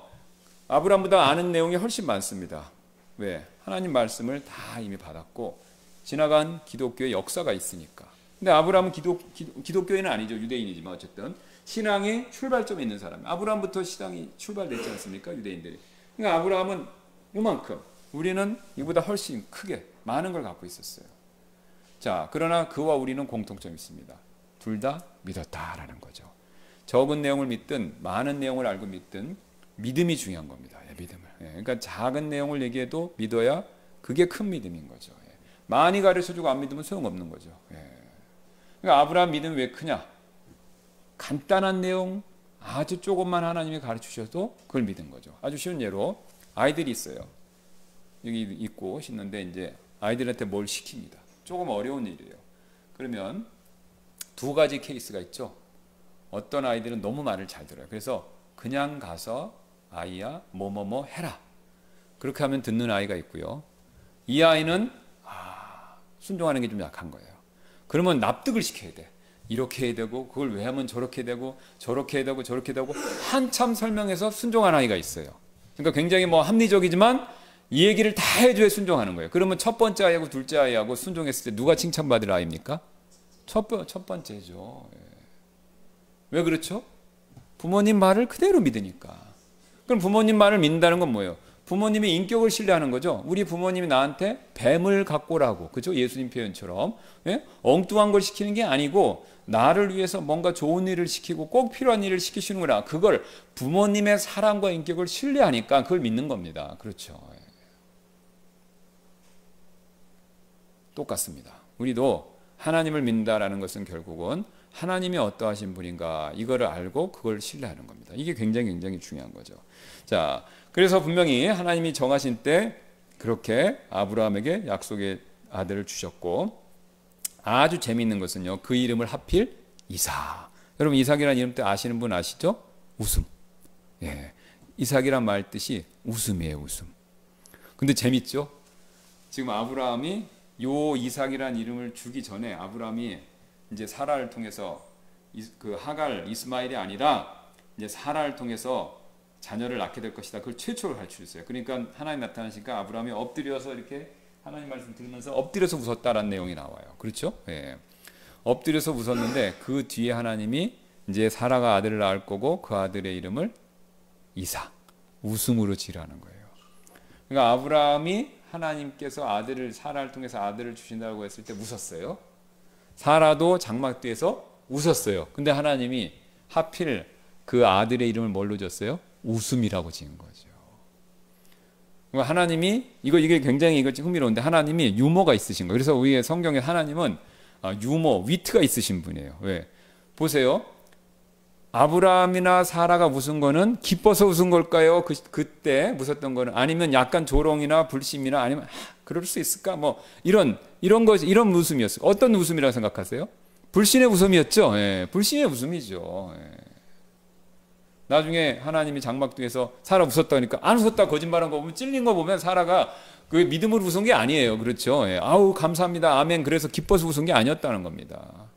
Speaker 1: 아브라함보다 아는 내용이 훨씬 많습니다. 왜? 하나님 말씀을 다 이미 받았고 지나간 기독교의 역사가 있으니까. 근데 아브라함은 기독교인은 아니죠. 유대인이지만 어쨌든 신앙의 출발점에 있는 사람. 아브라함부터 신앙이 출발됐지 않습니까? 유대인들이. 그러니까 아브라함은 이만큼, 우리는 이보다 훨씬 크게 많은 걸 갖고 있었어요. 자, 그러나 그와 우리는 공통점이 있습니다. 둘 다 믿었다라는 거죠. 적은 내용을 믿든 많은 내용을 알고 믿든 믿음이 중요한 겁니다. 믿음을. 그러니까 작은 내용을 얘기해도 믿어야 그게 큰 믿음인 거죠. 많이 가르쳐주고 안 믿으면 소용없는 거죠. 그러니까 아브라함 믿음이 왜 크냐? 간단한 내용 아주 조금만 하나님이 가르치셔도 그걸 믿은 거죠. 아주 쉬운 예로 아이들이 있어요. 여기 있고 있는데 이제 아이들한테 뭘 시킵니다. 조금 어려운 일이에요. 그러면 두 가지 케이스가 있죠. 어떤 아이들은 너무 말을 잘 들어요. 그래서 그냥 가서 아이야 뭐뭐뭐 해라. 그렇게 하면 듣는 아이가 있고요. 이 아이는 순종하는 게 좀 약한 거예요. 그러면 납득을 시켜야 돼. 이렇게 해야 되고 그걸 왜 하면 저렇게 되고 저렇게 해야 되고 저렇게 되고 한참 설명해서 순종한 아이가 있어요. 그러니까 굉장히 뭐 합리적이지만 이 얘기를 다 해줘야 순종하는 거예요. 그러면 첫 번째 아이하고 둘째 아이하고 순종했을 때 누가 칭찬받을 아이입니까? 첫 번째죠. 왜 그렇죠? 부모님 말을 그대로 믿으니까. 그럼 부모님 말을 믿는다는 건 뭐예요? 부모님의 인격을 신뢰하는 거죠. 우리 부모님이 나한테 뱀을 갖고 오라고, 그죠? 예수님 표현처럼 엉뚱한 걸 시키는 게 아니고 나를 위해서 뭔가 좋은 일을 시키고 꼭 필요한 일을 시키시는구나. 그걸 부모님의 사랑과 인격을 신뢰하니까 그걸 믿는 겁니다. 그렇죠. 똑같습니다. 우리도 하나님을 믿는다라는 것은 결국은 하나님이 어떠하신 분인가 이거를 알고 그걸 신뢰하는 겁니다. 이게 굉장히 중요한 거죠. 자, 그래서 분명히 하나님이 정하신 때 그렇게 아브라함에게 약속의 아들을 주셨고, 아주 재미있는 것은요, 그 이름을 하필 이삭. 여러분 이삭이라는 이름 때 아시는 분 아시죠? 웃음. 이삭이란 말 뜻이 웃음이에요, 웃음. 근데 재밌죠? 지금 아브라함이 요 이삭이란 이름을 주기 전에 아브라함이 이제 사라를 통해서 그 하갈 이스마엘이 아니라 이제 사라를 통해서 자녀를 낳게 될 것이다. 그걸 최초로 가르쳐줬어요. 그러니까 하나님 나타나시니까 아브라함이 엎드려서 이렇게 하나님 말씀 들으면서 엎드려서 웃었다라는 내용이 나와요. 그렇죠? 엎드려서 웃었는데 그 뒤에 하나님이 이제 사라가 아들을 낳을 거고 그 아들의 이름을 이삭, 웃음으로 지으라는 거예요. 그러니까 아브라함이 하나님께서 아들을 사라를 통해서 아들을 주신다고 했을 때 웃었어요. 사라도 장막 뒤에서 웃었어요. 근데 하나님이 하필 그 아들의 이름을 뭘로 줬어요? 웃음이라고 지은 거죠. 하나님이 이게 굉장히 흥미로운데 하나님이 유머가 있으신 거예요. 그래서 우리의 성경에 하나님은 유머, 위트가 있으신 분이에요. 왜? 보세요. 아브라함이나 사라가 웃은 거는 기뻐서 웃은 걸까요? 그때 웃었던 거는 아니면 약간 조롱이나 불심이나 아니면 그럴 수 있을까? 뭐 이런 웃음이었어요. 어떤 웃음이라고 생각하세요? 불신의 웃음이었죠. 불신의 웃음이죠. 나중에 하나님이 장막 뒤에서 사라 웃었다니까 안 웃었다 거짓말한 거 보면 찔린 거 보면 사라가 그 믿음으로 웃은 게 아니에요. 그렇죠? 아우 감사합니다. 아멘. 그래서 기뻐서 웃은 게 아니었다는 겁니다.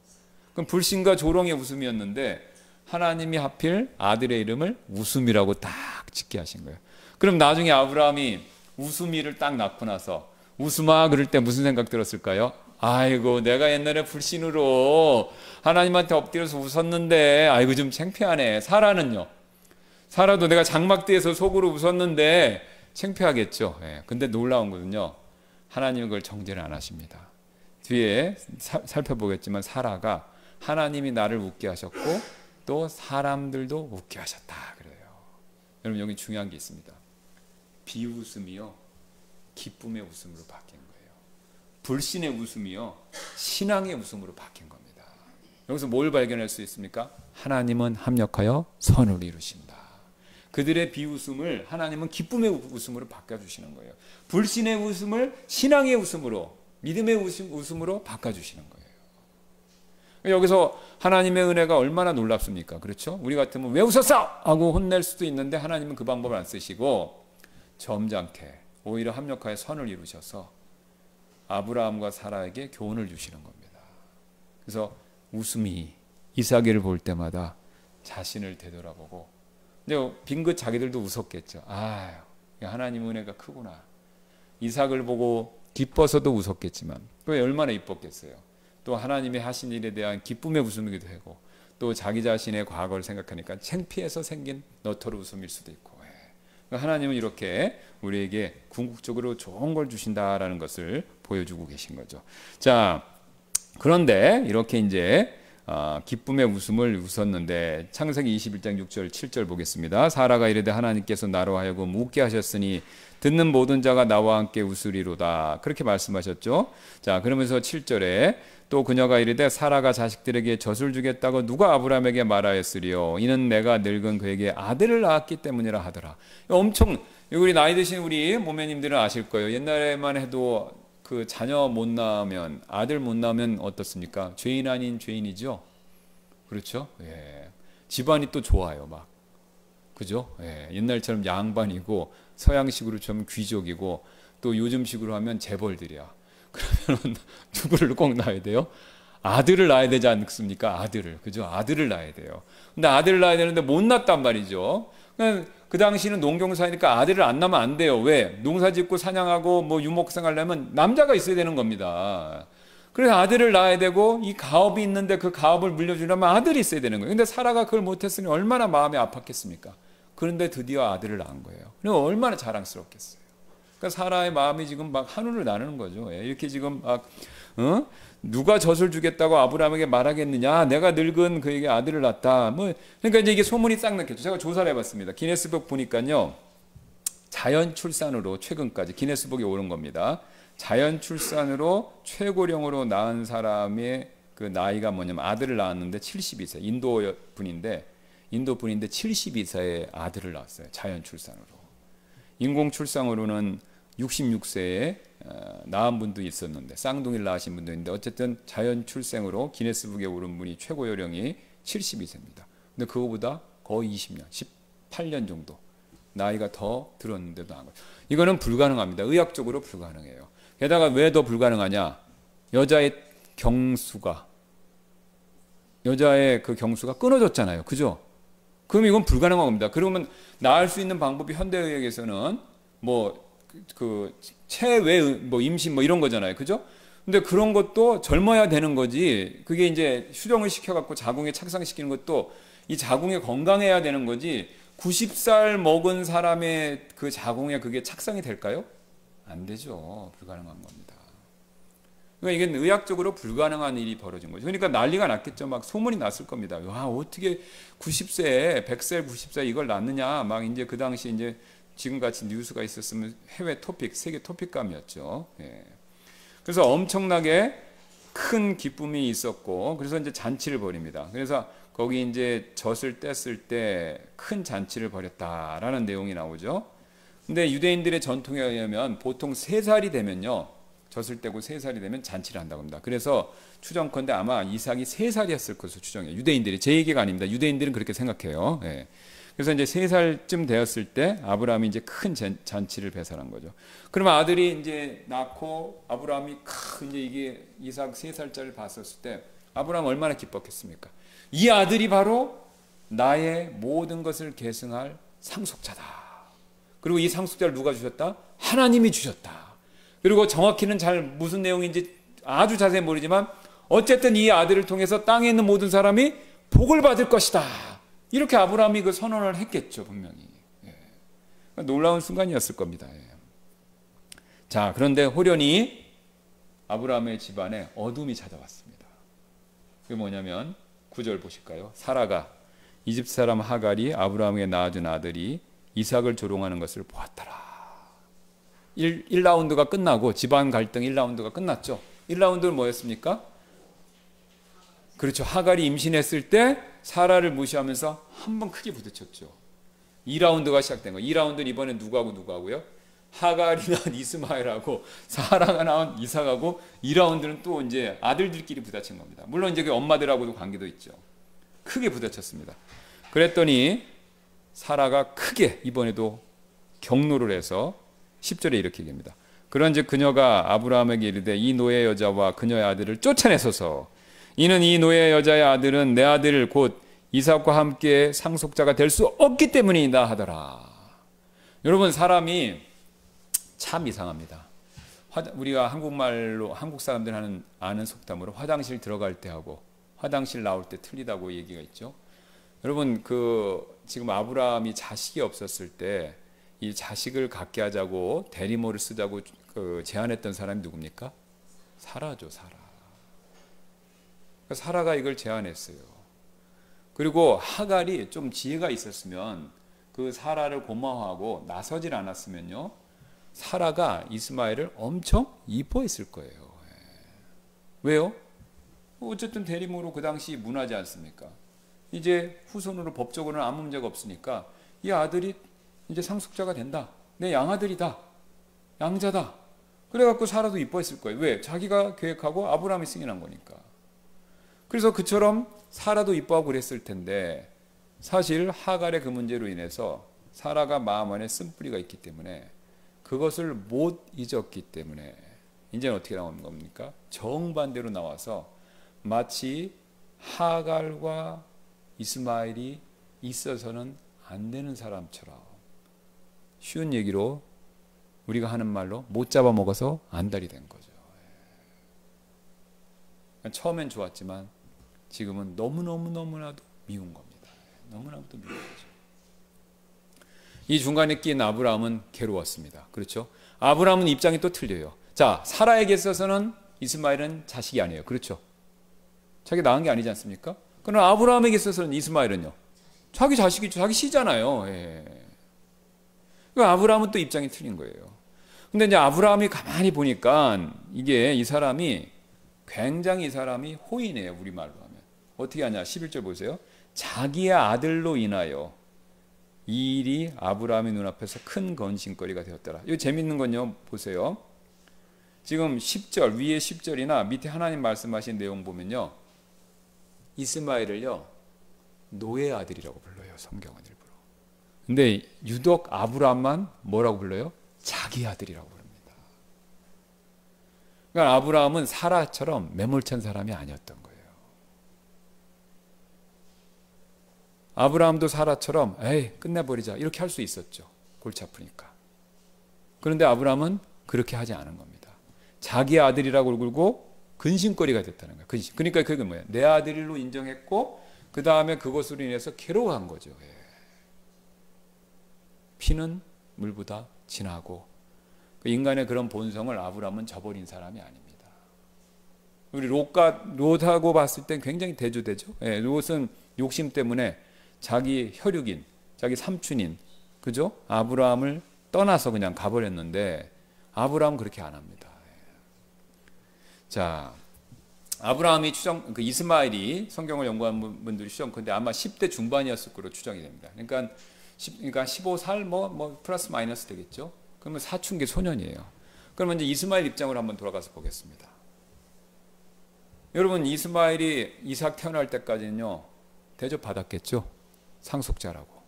Speaker 1: 그럼 불신과 조롱의 웃음이었는데 하나님이 하필 아들의 이름을 웃음이라고 딱 짓게 하신 거예요. 그럼 나중에 아브라함이 웃음이를 딱 낳고 나서 웃음아 그럴 때 무슨 생각 들었을까요? 아이고 내가 옛날에 불신으로 하나님한테 엎드려서 웃었는데 아이고 좀 창피하네. 사라는요? 사라도 내가 장막 뒤에서 속으로 웃었는데 창피하겠죠. 근데 놀라운 것은요. 하나님은 그걸 정죄를 안 하십니다. 뒤에 살펴보겠지만 사라가 하나님이 나를 웃게 하셨고 또 사람들도 웃게 하셨다 그래요. 여러분 여기 중요한 게 있습니다. 비웃음이요 기쁨의 웃음으로 바뀐 거예요. 불신의 웃음이요 신앙의 웃음으로 바뀐 겁니다. 여기서 뭘 발견할 수 있습니까? 하나님은 합력하여 선을 이루신다. 그들의 비웃음을 하나님은 기쁨의 웃음으로 바꿔주시는 거예요. 불신의 웃음을 신앙의 웃음으로, 믿음의 웃음으로 바꿔주시는 거예요. 여기서 하나님의 은혜가 얼마나 놀랍습니까? 그렇죠? 우리 같으면 왜 웃었어? 하고 혼낼 수도 있는데 하나님은 그 방법을 안 쓰시고 점잖게 오히려 합력하여 선을 이루셔서 아브라함과 사라에게 교훈을 주시는 겁니다. 그래서 웃음이 이삭을 볼 때마다 자신을 되돌아보고, 근데 빙긋 자기들도 웃었겠죠. 아, 하나님 은혜가 크구나. 이삭을 보고 기뻐서도 웃었겠지만 또 얼마나 이뻤겠어요. 또 하나님이 하신 일에 대한 기쁨의 웃음이기도 하고, 또 자기 자신의 과거를 생각하니까 창피해서 생긴 너털 웃음일 수도 있고. 하나님은 이렇게 우리에게 궁극적으로 좋은 걸 주신다라는 것을 보여주고 계신 거죠. 자, 그런데 이렇게 이제 기쁨의 웃음을 웃었는데 창세기 21장 6절 7절 보겠습니다. 사라가 이르되 하나님께서 나로 하여금 웃게 하셨으니 듣는 모든 자가 나와 함께 웃으리로다. 그렇게 말씀하셨죠. 자, 그러면서 7절에 또 그녀가 이르되 사라가 자식들에게 젖을 주겠다고 누가 아브라함에게 말하였으리요. 이는 내가 늙은 그에게 아들을 낳았기 때문이라 하더라. 엄청, 우리 나이 드신 우리 모매님들은 아실 거예요. 옛날에만 해도 그 자녀 못 낳으면, 아들 못 낳으면 어떻습니까? 죄인 아닌 죄인이죠. 그렇죠? 예. 집안이 또 좋아요, 막. 그죠? 예. 옛날처럼 양반이고 서양식으로 좀 귀족이고, 또 요즘식으로 하면 재벌들이야. 그러면 누구를 꼭 낳아야 돼요? 아들을 낳아야 되지 않습니까? 아들을. 그죠? 아들을 낳아야 돼요. 근데 아들을 낳아야 되는데 못 낳았단 말이죠. 그 당시는 농경사니까 아들을 안 낳으면 안 돼요. 왜? 농사 짓고 사냥하고 뭐 유목생활 하려면 남자가 있어야 되는 겁니다. 그래서 아들을 낳아야 되고, 이 가업이 있는데 그 가업을 물려주려면 아들이 있어야 되는 거예요. 근데 사라가 그걸 못했으니 얼마나 마음이 아팠겠습니까? 그런데 드디어 아들을 낳은 거예요. 그리고 얼마나 자랑스럽겠어요. 그러니까 사라의 마음이 지금 막 하늘을 나누는 거죠. 이렇게 지금 막, 누가 젖을 주겠다고 아브라함에게 말하겠느냐? 내가 늙은 그에게 아들을 낳았다. 뭐, 그러니까 이제 이게 소문이 싹 났겠죠. 제가 조사를 해봤습니다. 기네스북 보니까요, 자연 출산으로 최근까지 기네스북에 오른 겁니다. 자연 출산으로 최고령으로 낳은 사람의 그 나이가 뭐냐면, 아들을 낳았는데 72세, 인도 분인데 72세의 아들을 낳았어요. 자연 출산으로. 인공 출산으로는 66세에 낳은 분도 있었는데, 쌍둥이를 낳으신 분도 있는데, 어쨌든 자연 출생으로 기네스북에 오른 분이 최고 연령이 72세입니다. 근데 그거보다 거의 20년, 18년 정도 나이가 더 들었는데도 안 거예요. 이거는 불가능합니다. 의학적으로 불가능해요. 게다가 왜 더 불가능하냐? 여자의 그 경수가 끊어졌잖아요. 그죠? 그럼 이건 불가능한 겁니다. 그러면 낳을 수 있는 방법이 현대의학에서는 체외 임신 이런 거잖아요. 그죠? 근데 그런 것도 젊어야 되는 거지. 그게 이제 수정을 시켜갖고 자궁에 착상시키는 것도 이 자궁에 건강해야 되는 거지. 90살 먹은 사람의 그 자궁에 그게 착상이 될까요? 안 되죠. 불가능한 겁니다. 그러니까 이게 의학적으로 불가능한 일이 벌어진 거죠. 그러니까 난리가 났겠죠. 막 소문이 났을 겁니다. 와, 어떻게 90세, 100세, 90세 이걸 낳느냐. 막 이제 그 당시 이제 지금같이 뉴스가 있었으면 해외 토픽, 세계 토픽감이었죠. 예. 그래서 엄청나게 큰 기쁨이 있었고, 그래서 이제 잔치를 벌입니다. 그래서 거기 이제 젖을 뗐을 때 큰 잔치를 벌였다라는 내용이 나오죠. 근데 유대인들의 전통에 의하면 보통 3살이 되면요, 젖을 떼고 3살이 되면 잔치를 한다고 합니다. 그래서 추정컨대 아마 이삭이 3살이었을 것으로 추정해요. 유대인들이, 제 얘기가 아닙니다. 유대인들은 그렇게 생각해요. 예. 그래서 이제 3살쯤 되었을 때 아브라함이 이제 큰 잔치를 배설한 거죠. 그러면 아들이 이제 낳고 아브라함이 이제 이게 이삭 3살짜리를 봤었을 때 아브라함 얼마나 기뻤겠습니까? 이 아들이 바로 나의 모든 것을 계승할 상속자다. 그리고 이 상속자를 누가 주셨다? 하나님이 주셨다. 그리고 정확히는 잘 무슨 내용인지 아주 자세히 모르지만 어쨌든 이 아들을 통해서 땅에 있는 모든 사람이 복을 받을 것이다. 이렇게 아브라함이 그 선언을 했겠죠, 분명히. 예. 놀라운 순간이었을 겁니다. 예. 자, 그런데 호련히 아브라함의 집안에 어둠이 찾아왔습니다. 그게 뭐냐면 9절 보실까요? 사라가 이집트 사람 하갈이 아브라함에게 낳아준 아들이 이삭을 조롱하는 것을 보았더라. 1라운드가 끝나고, 집안 갈등 1라운드가 끝났죠. 1라운드는 뭐였습니까? 그렇죠. 하갈이 임신했을 때 사라를 무시하면서 한번 크게 부딪혔죠. 2라운드가 시작된 거예요. 2라운드는 이번에 누구하고요? 하갈이 낳은 이스마엘하고 사라가 낳은 이삭하고, 2라운드는 또 이제 아들들끼리 부딪힌 겁니다. 물론 이제 그 엄마들하고도 관계도 있죠. 크게 부딪혔습니다. 그랬더니 사라가 크게 이번에도 경노를 해서 10절에 이렇게 얘기합니다. 그런즉 그녀가 아브라함에게 이르되 이 노예 여자와 그녀의 아들을 쫓아내소서. 이는 이 노예 여자의 아들은 내 아들 곧 이삭과 함께 상속자가 될 수 없기 때문이다 하더라. 여러분, 사람이 참 이상합니다. 우리가 한국말로 한국 사람들 아는 속담으로 화장실 들어갈 때 하고 화장실 나올 때 틀리다고 얘기가 있죠. 여러분, 지금 아브라함이 자식이 없었을 때 이 자식을 갖게 하자고 대리모를 쓰자고 제안했던 사람이 누굽니까? 사라죠, 사라. 사라가 이걸 제안했어요. 그리고 하갈이 좀 지혜가 있었으면 그 사라를 고마워하고 나서질 않았으면요, 사라가 이스마엘을 엄청 이뻐했을 거예요. 왜요? 어쨌든 대리모로 그 당시 문화지 않습니까? 이제 후손으로 법적으로는 아무 문제가 없으니까 이 아들이 이제 상속자가 된다. 내 양아들이다. 양자다. 그래갖고 사라도 이뻐했을 거예요. 왜? 자기가 계획하고 아브라함이 승인한 거니까. 그래서 그처럼 사라도 이뻐하고 그랬을 텐데 사실 하갈의 그 문제로 인해서 사라가 마음 안에 쓴뿌리가 있기 때문에 그것을 못 잊었기 때문에 이제는 어떻게 나오는 겁니까? 정반대로 나와서 마치 하갈과 이스마엘이 있어서는 안 되는 사람처럼 쉬운 얘기로 우리가 하는 말로 못 잡아먹어서 안달이 된 거죠. 처음엔 좋았지만 지금은 너무나도 미운 겁니다. 너무나도 미운 거죠. 이 중간에 낀 아브라함은 괴로웠습니다. 그렇죠? 아브라함은 입장이 또 틀려요. 자, 사라에게 있어서는 이스마엘은 자식이 아니에요. 그렇죠? 자기 낳은 게 아니지 않습니까? 그러나 아브라함에게 있어서는 이스마엘은요, 자기 자식이죠. 자기 시잖아요. 아브라함은 또 입장이 틀린 거예요. 근데 이제 아브라함이 가만히 보니까 이게 이 사람이 굉장히 이 사람이 호인해요. 우리말로 하면. 어떻게 하냐? 11절 보세요. 자기의 아들로 인하여 이 일이 아브라함의 눈앞에서 큰 건신거리가 되었더라. 이거 재밌는 건요, 보세요. 지금 10절, 위에 10절이나 밑에 하나님 말씀하신 내용 보면요, 이스마엘을요 노예 아들이라고 불러요. 성경은 일부러. 근데 유독 아브라함만 뭐라고 불러요? 자기 아들이라고 부릅니다. 그러니까 아브라함은 사라처럼 매몰찬 사람이 아니었던 거예요. 아브라함도 사라처럼 에이 끝내버리자 이렇게 할 수 있었죠. 골치 아프니까. 그런데 아브라함은 그렇게 하지 않은 겁니다. 자기 아들이라고 굴고 근심거리가 됐다는 거예요. 근심. 그러니까 그게 뭐예요? 내 아들로 인정했고 그 다음에 그것으로 인해서 괴로워한 거죠. 피는 물보다 진하고 인간의 그런 본성을 아브라함은 저버린 사람이 아닙니다. 우리 롯하고 봤을 땐 굉장히 대조되죠. 롯은 욕심 때문에 자기 혈육인, 자기 삼촌인, 그죠? 아브라함을 떠나서 그냥 가버렸는데 아브라함은 그렇게 안 합니다. 자, 아브라함이 이스마엘이 성경을 연구한 분들이 추정컨대 아마 10대 중반이었을 거로 추정이 됩니다. 그러니까 15살 뭐 플러스 마이너스 되겠죠. 그러면 사춘기 소년이에요. 그러면 이제 이스마엘 입장으로 한번 돌아가서 보겠습니다. 여러분, 이스마엘이 이삭 태어날 때까지는요 대접 받았겠죠. 상속자라고.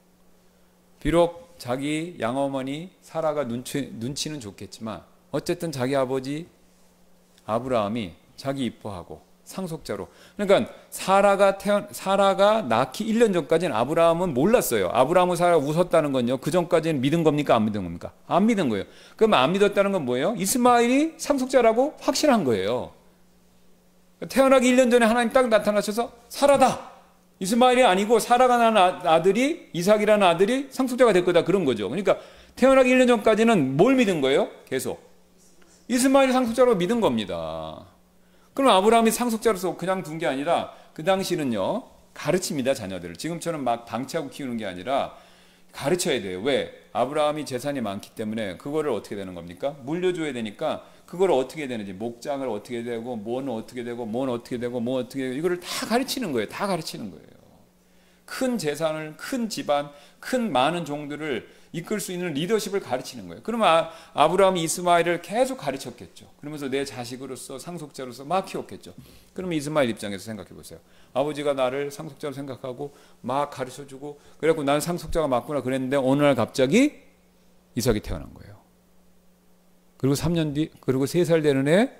Speaker 1: 비록 자기 양어머니 사라가 눈치는 좋겠지만 어쨌든 자기 아버지 아브라함이 자기 이뻐하고 상속자로. 그러니까 사라가 낳기 1년 전까지는 아브라함은 몰랐어요. 아브라함은 사라가 웃었다는 건요, 그 전까지는 믿은 겁니까? 안 믿은 겁니까? 안 믿은 거예요. 그럼 안 믿었다는 건 뭐예요? 이스마엘이 상속자라고 확신한 거예요. 태어나기 1년 전에 하나님 딱 나타나셔서 사라다. 이스마엘이 아니고 사라가 낳은 아들이, 이삭이라는 아들이 상속자가 될 거다, 그런 거죠. 그러니까 태어나기 1년 전까지는 뭘 믿은 거예요? 계속 이스마엘이 상속자라고 믿은 겁니다. 그럼 아브라함이 상속자로서 그냥 둔 게 아니라 그 당시는요 가르칩니다. 자녀들을. 지금처럼 막 방치하고 키우는 게 아니라 가르쳐야 돼요. 왜? 아브라함이 재산이 많기 때문에 그거를 어떻게 되는 겁니까? 물려줘야 되니까 그걸 어떻게 되는지, 목장을 어떻게 되고, 뭐는 어떻게 되고, 뭐는 어떻게 되고, 뭐 어떻게 되고, 이거를 다 가르치는 거예요. 다 가르치는 거예요. 큰 재산을, 큰 집안, 큰 많은 종들을 이끌 수 있는 리더십을 가르치는 거예요. 그러면 아브라함이 이스마엘을 계속 가르쳤겠죠. 그러면서 내 자식으로서, 상속자로서 막 키웠겠죠. 그러면 이스마엘 입장에서 생각해 보세요. 아버지가 나를 상속자로 생각하고 막 가르쳐주고, 그래갖고 나는 상속자가 맞구나 그랬는데 어느 날 갑자기 이삭이 태어난 거예요. 그리고 3년 뒤, 그리고 3살 되는 해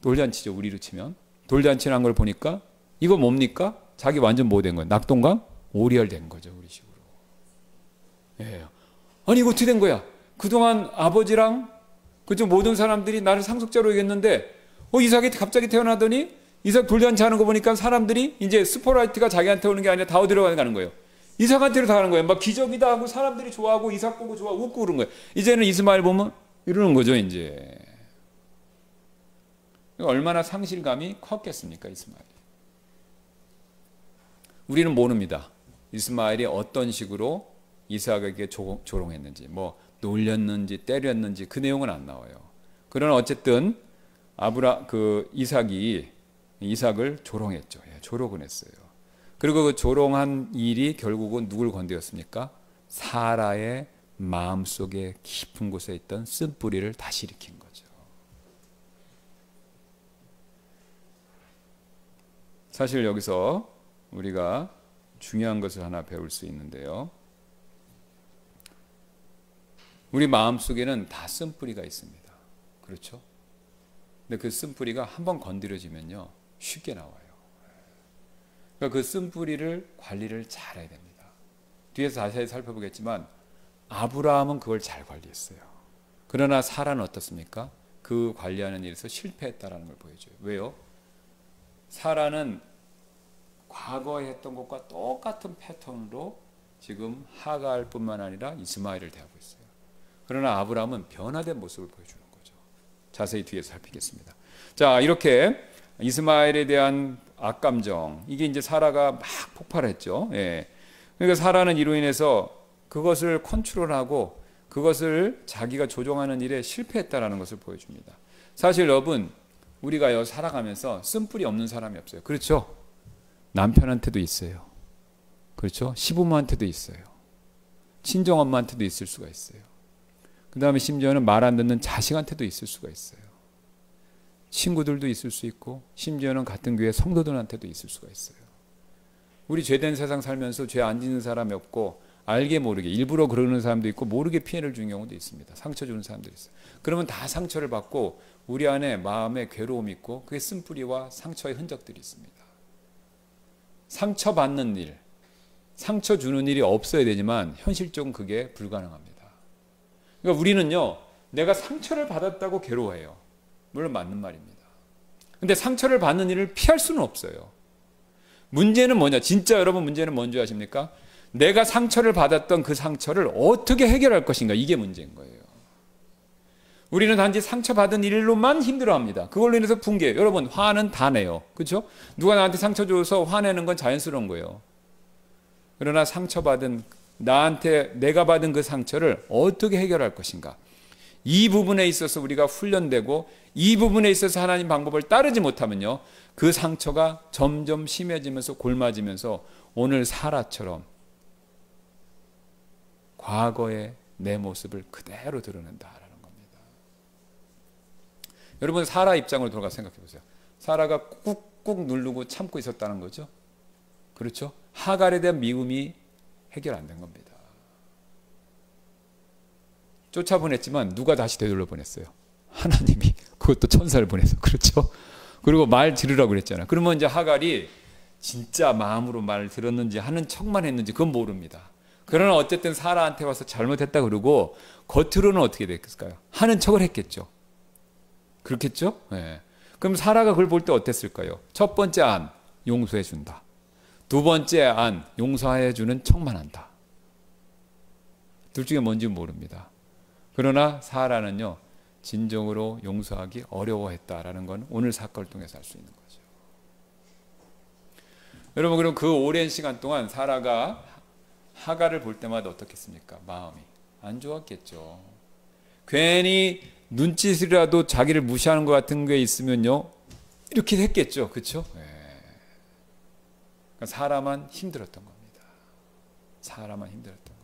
Speaker 1: 돌잔치죠. 우리로 치면 돌잔치를 한 걸 보니까 이거 뭡니까? 자기 완전 뭐 된 거예요? 낙동강? 오리알 된 거죠. 우리 식으로. 예. 아니 이거 어떻게 된 거야? 그동안 아버지랑 그쪽 모든 사람들이 나를 상속자로 여겼는데 이삭이 갑자기 태어나더니 이삭 돌잔치 하는 거 보니까 사람들이 이제 스포라이트가 자기한테 오는 게 아니라 다 어디로 가는 거예요? 이삭한테로 다 가는 거예요. 막 기적이다 하고 사람들이 좋아하고 이삭 보고 좋아 웃고 그런 거예요. 이제는 이스마엘 보면 이러는 거죠. 이제 얼마나 상실감이 컸겠습니까? 이스마엘이. 우리는 모릅니다. 이스마엘이 어떤 식으로 이삭에게 조롱했는지, 뭐 놀렸는지 때렸는지 그 내용은 안 나와요. 그러나 어쨌든 이삭을 조롱했죠. 예, 조롱은 했어요. 그리고 그 조롱한 일이 결국은 누굴 건드렸습니까? 사라의 마음속에 깊은 곳에 있던 쓴뿌리를 다시 일으킨 거죠. 사실 여기서 우리가 중요한 것을 하나 배울 수 있는데요. 우리 마음속에는 다 쓴뿌리가 있습니다. 그렇죠? 근데 그 쓴뿌리가 한번 건드려지면요 쉽게 나와요. 그러니까 그 쓴뿌리를 관리를 잘해야 됩니다. 뒤에서 자세히 살펴보겠지만 아브라함은 그걸 잘 관리했어요. 그러나 사라는 어떻습니까? 그 관리하는 일에서 실패했다라는 걸 보여줘요. 왜요? 사라는 과거에 했던 것과 똑같은 패턴으로 지금 하갈뿐만 아니라 이스마엘을 대하고 있어요. 그러나 아브라함은 변화된 모습을 보여주는 거죠. 자세히 뒤에서 살피겠습니다. 자, 이렇게 이스마엘에 대한 악감정, 이게 이제 사라가 막 폭발했죠. 예. 그러니까 사라는 이로 인해서 그것을 컨트롤하고 그것을 자기가 조종하는 일에 실패했다라는 것을 보여줍니다. 사실 여러분, 우리가요 살아가면서 쓴뿌리 없는 사람이 없어요. 그렇죠? 남편한테도 있어요. 그렇죠? 시부모한테도 있어요. 친정엄마한테도 있을 수가 있어요. 그 다음에 심지어는 말 안 듣는 자식한테도 있을 수가 있어요. 친구들도 있을 수 있고 심지어는 같은 교회 성도들한테도 있을 수가 있어요. 우리 죄된 세상 살면서 죄 안 짓는 사람이 없고 알게 모르게 일부러 그러는 사람도 있고 모르게 피해를 주는 경우도 있습니다. 상처 주는 사람들이 있어요. 그러면 다 상처를 받고 우리 안에 마음에 괴로움이 있고 그게 쓴뿌리와 상처의 흔적들이 있습니다. 상처받는 일, 상처 주는 일이 없어야 되지만 현실적으로 그게 불가능합니다. 그러니까 우리는요 내가 상처를 받았다고 괴로워해요. 물론 맞는 말입니다. 근데 상처를 받는 일을 피할 수는 없어요. 문제는 뭐냐? 진짜 여러분 문제는 뭔지 아십니까? 내가 상처를 받았던 그 상처를 어떻게 해결할 것인가, 이게 문제인 거예요. 우리는 단지 상처받은 일로만 힘들어합니다. 그걸로 인해서 붕괴해요. 여러분 화는 다 내요. 그렇죠? 누가 나한테 상처 줘서 화내는 건 자연스러운 거예요. 그러나 상처받은 나한테 내가 받은 그 상처를 어떻게 해결할 것인가, 이 부분에 있어서 우리가 훈련되고 이 부분에 있어서 하나님 방법을 따르지 못하면요 그 상처가 점점 심해지면서 골마지면서 오늘 사라처럼 과거의 내 모습을 그대로 드러낸다라는 겁니다. 여러분 사라 입장으로 돌아가 생각해 보세요. 사라가 꾹꾹 누르고 참고 있었다는 거죠. 그렇죠? 하갈에 대한 미움이 해결 안 된 겁니다. 쫓아보냈지만 누가 다시 되돌려 보냈어요? 하나님이. 그것도 천사를 보내서. 그렇죠? 그리고 말 들으라고 그랬잖아요. 그러면 이제 하갈이 진짜 마음으로 말 들었는지 하는 척만 했는지 그건 모릅니다. 그러나 어쨌든 사라한테 와서 잘못했다 그러고 겉으로는 어떻게 됐을까요? 하는 척을 했겠죠. 그렇겠죠? 네. 그럼 사라가 그걸 볼 때 어땠을까요? 첫 번째 안, 용서해 준다. 두 번째 안, 용서해 주는 척만 한다. 둘 중에 뭔지 모릅니다. 그러나 사라는요 진정으로 용서하기 어려워했다라는 건 오늘 사건을 통해서 알 수 있는 거죠. 여러분 그럼 그 오랜 시간 동안 사라가 하갈을 볼 때마다 어떻겠습니까? 마음이 안 좋았겠죠. 괜히 눈짓이라도 자기를 무시하는 것 같은 게 있으면요 이렇게 했겠죠. 그렇죠? 네. 그러니까 사라만 힘들었던 겁니다. 사라만 힘들었던 거예요.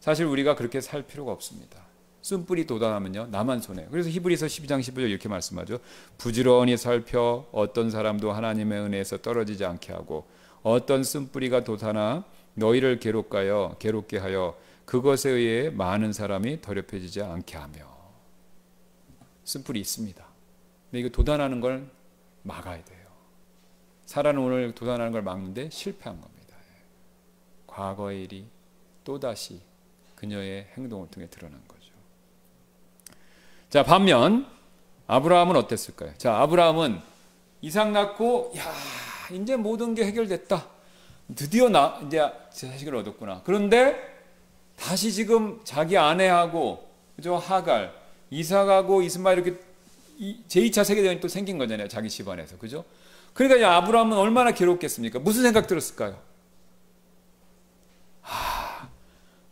Speaker 1: 사실 우리가 그렇게 살 필요가 없습니다. 쓴뿌리 돋아나면요 나만 손해요. 그래서 히브리서 12장 15절 이렇게 말씀하죠. 부지런히 살펴 어떤 사람도 하나님의 은혜에서 떨어지지 않게 하고 어떤 쓴뿌리가 돋아나 너희를 괴롭게 하여 그것에 의해 많은 사람이 더럽혀지지 않게 하며. 쓴뿌리 있습니다. 근데 이거 돋아나는 걸 막아야 돼요. 사라는 오늘 도전하는 걸 막는데 실패한 겁니다. 과거의 일이 또다시 그녀의 행동을 통해 드러난 거죠. 자, 반면 아브라함은 어땠을까요? 자, 아브라함은 이삭 낳고 야, 이제 모든 게 해결됐다. 드디어 이제 자식을 얻었구나. 그런데 다시 지금 자기 아내하고 그죠? 하갈, 이삭하고 이스마엘 이렇게 제2차 세계대전이 또 생긴 거잖아요. 자기 집안에서. 그죠? 그러니까 아브라함은 얼마나 괴롭겠습니까? 무슨 생각 들었을까요?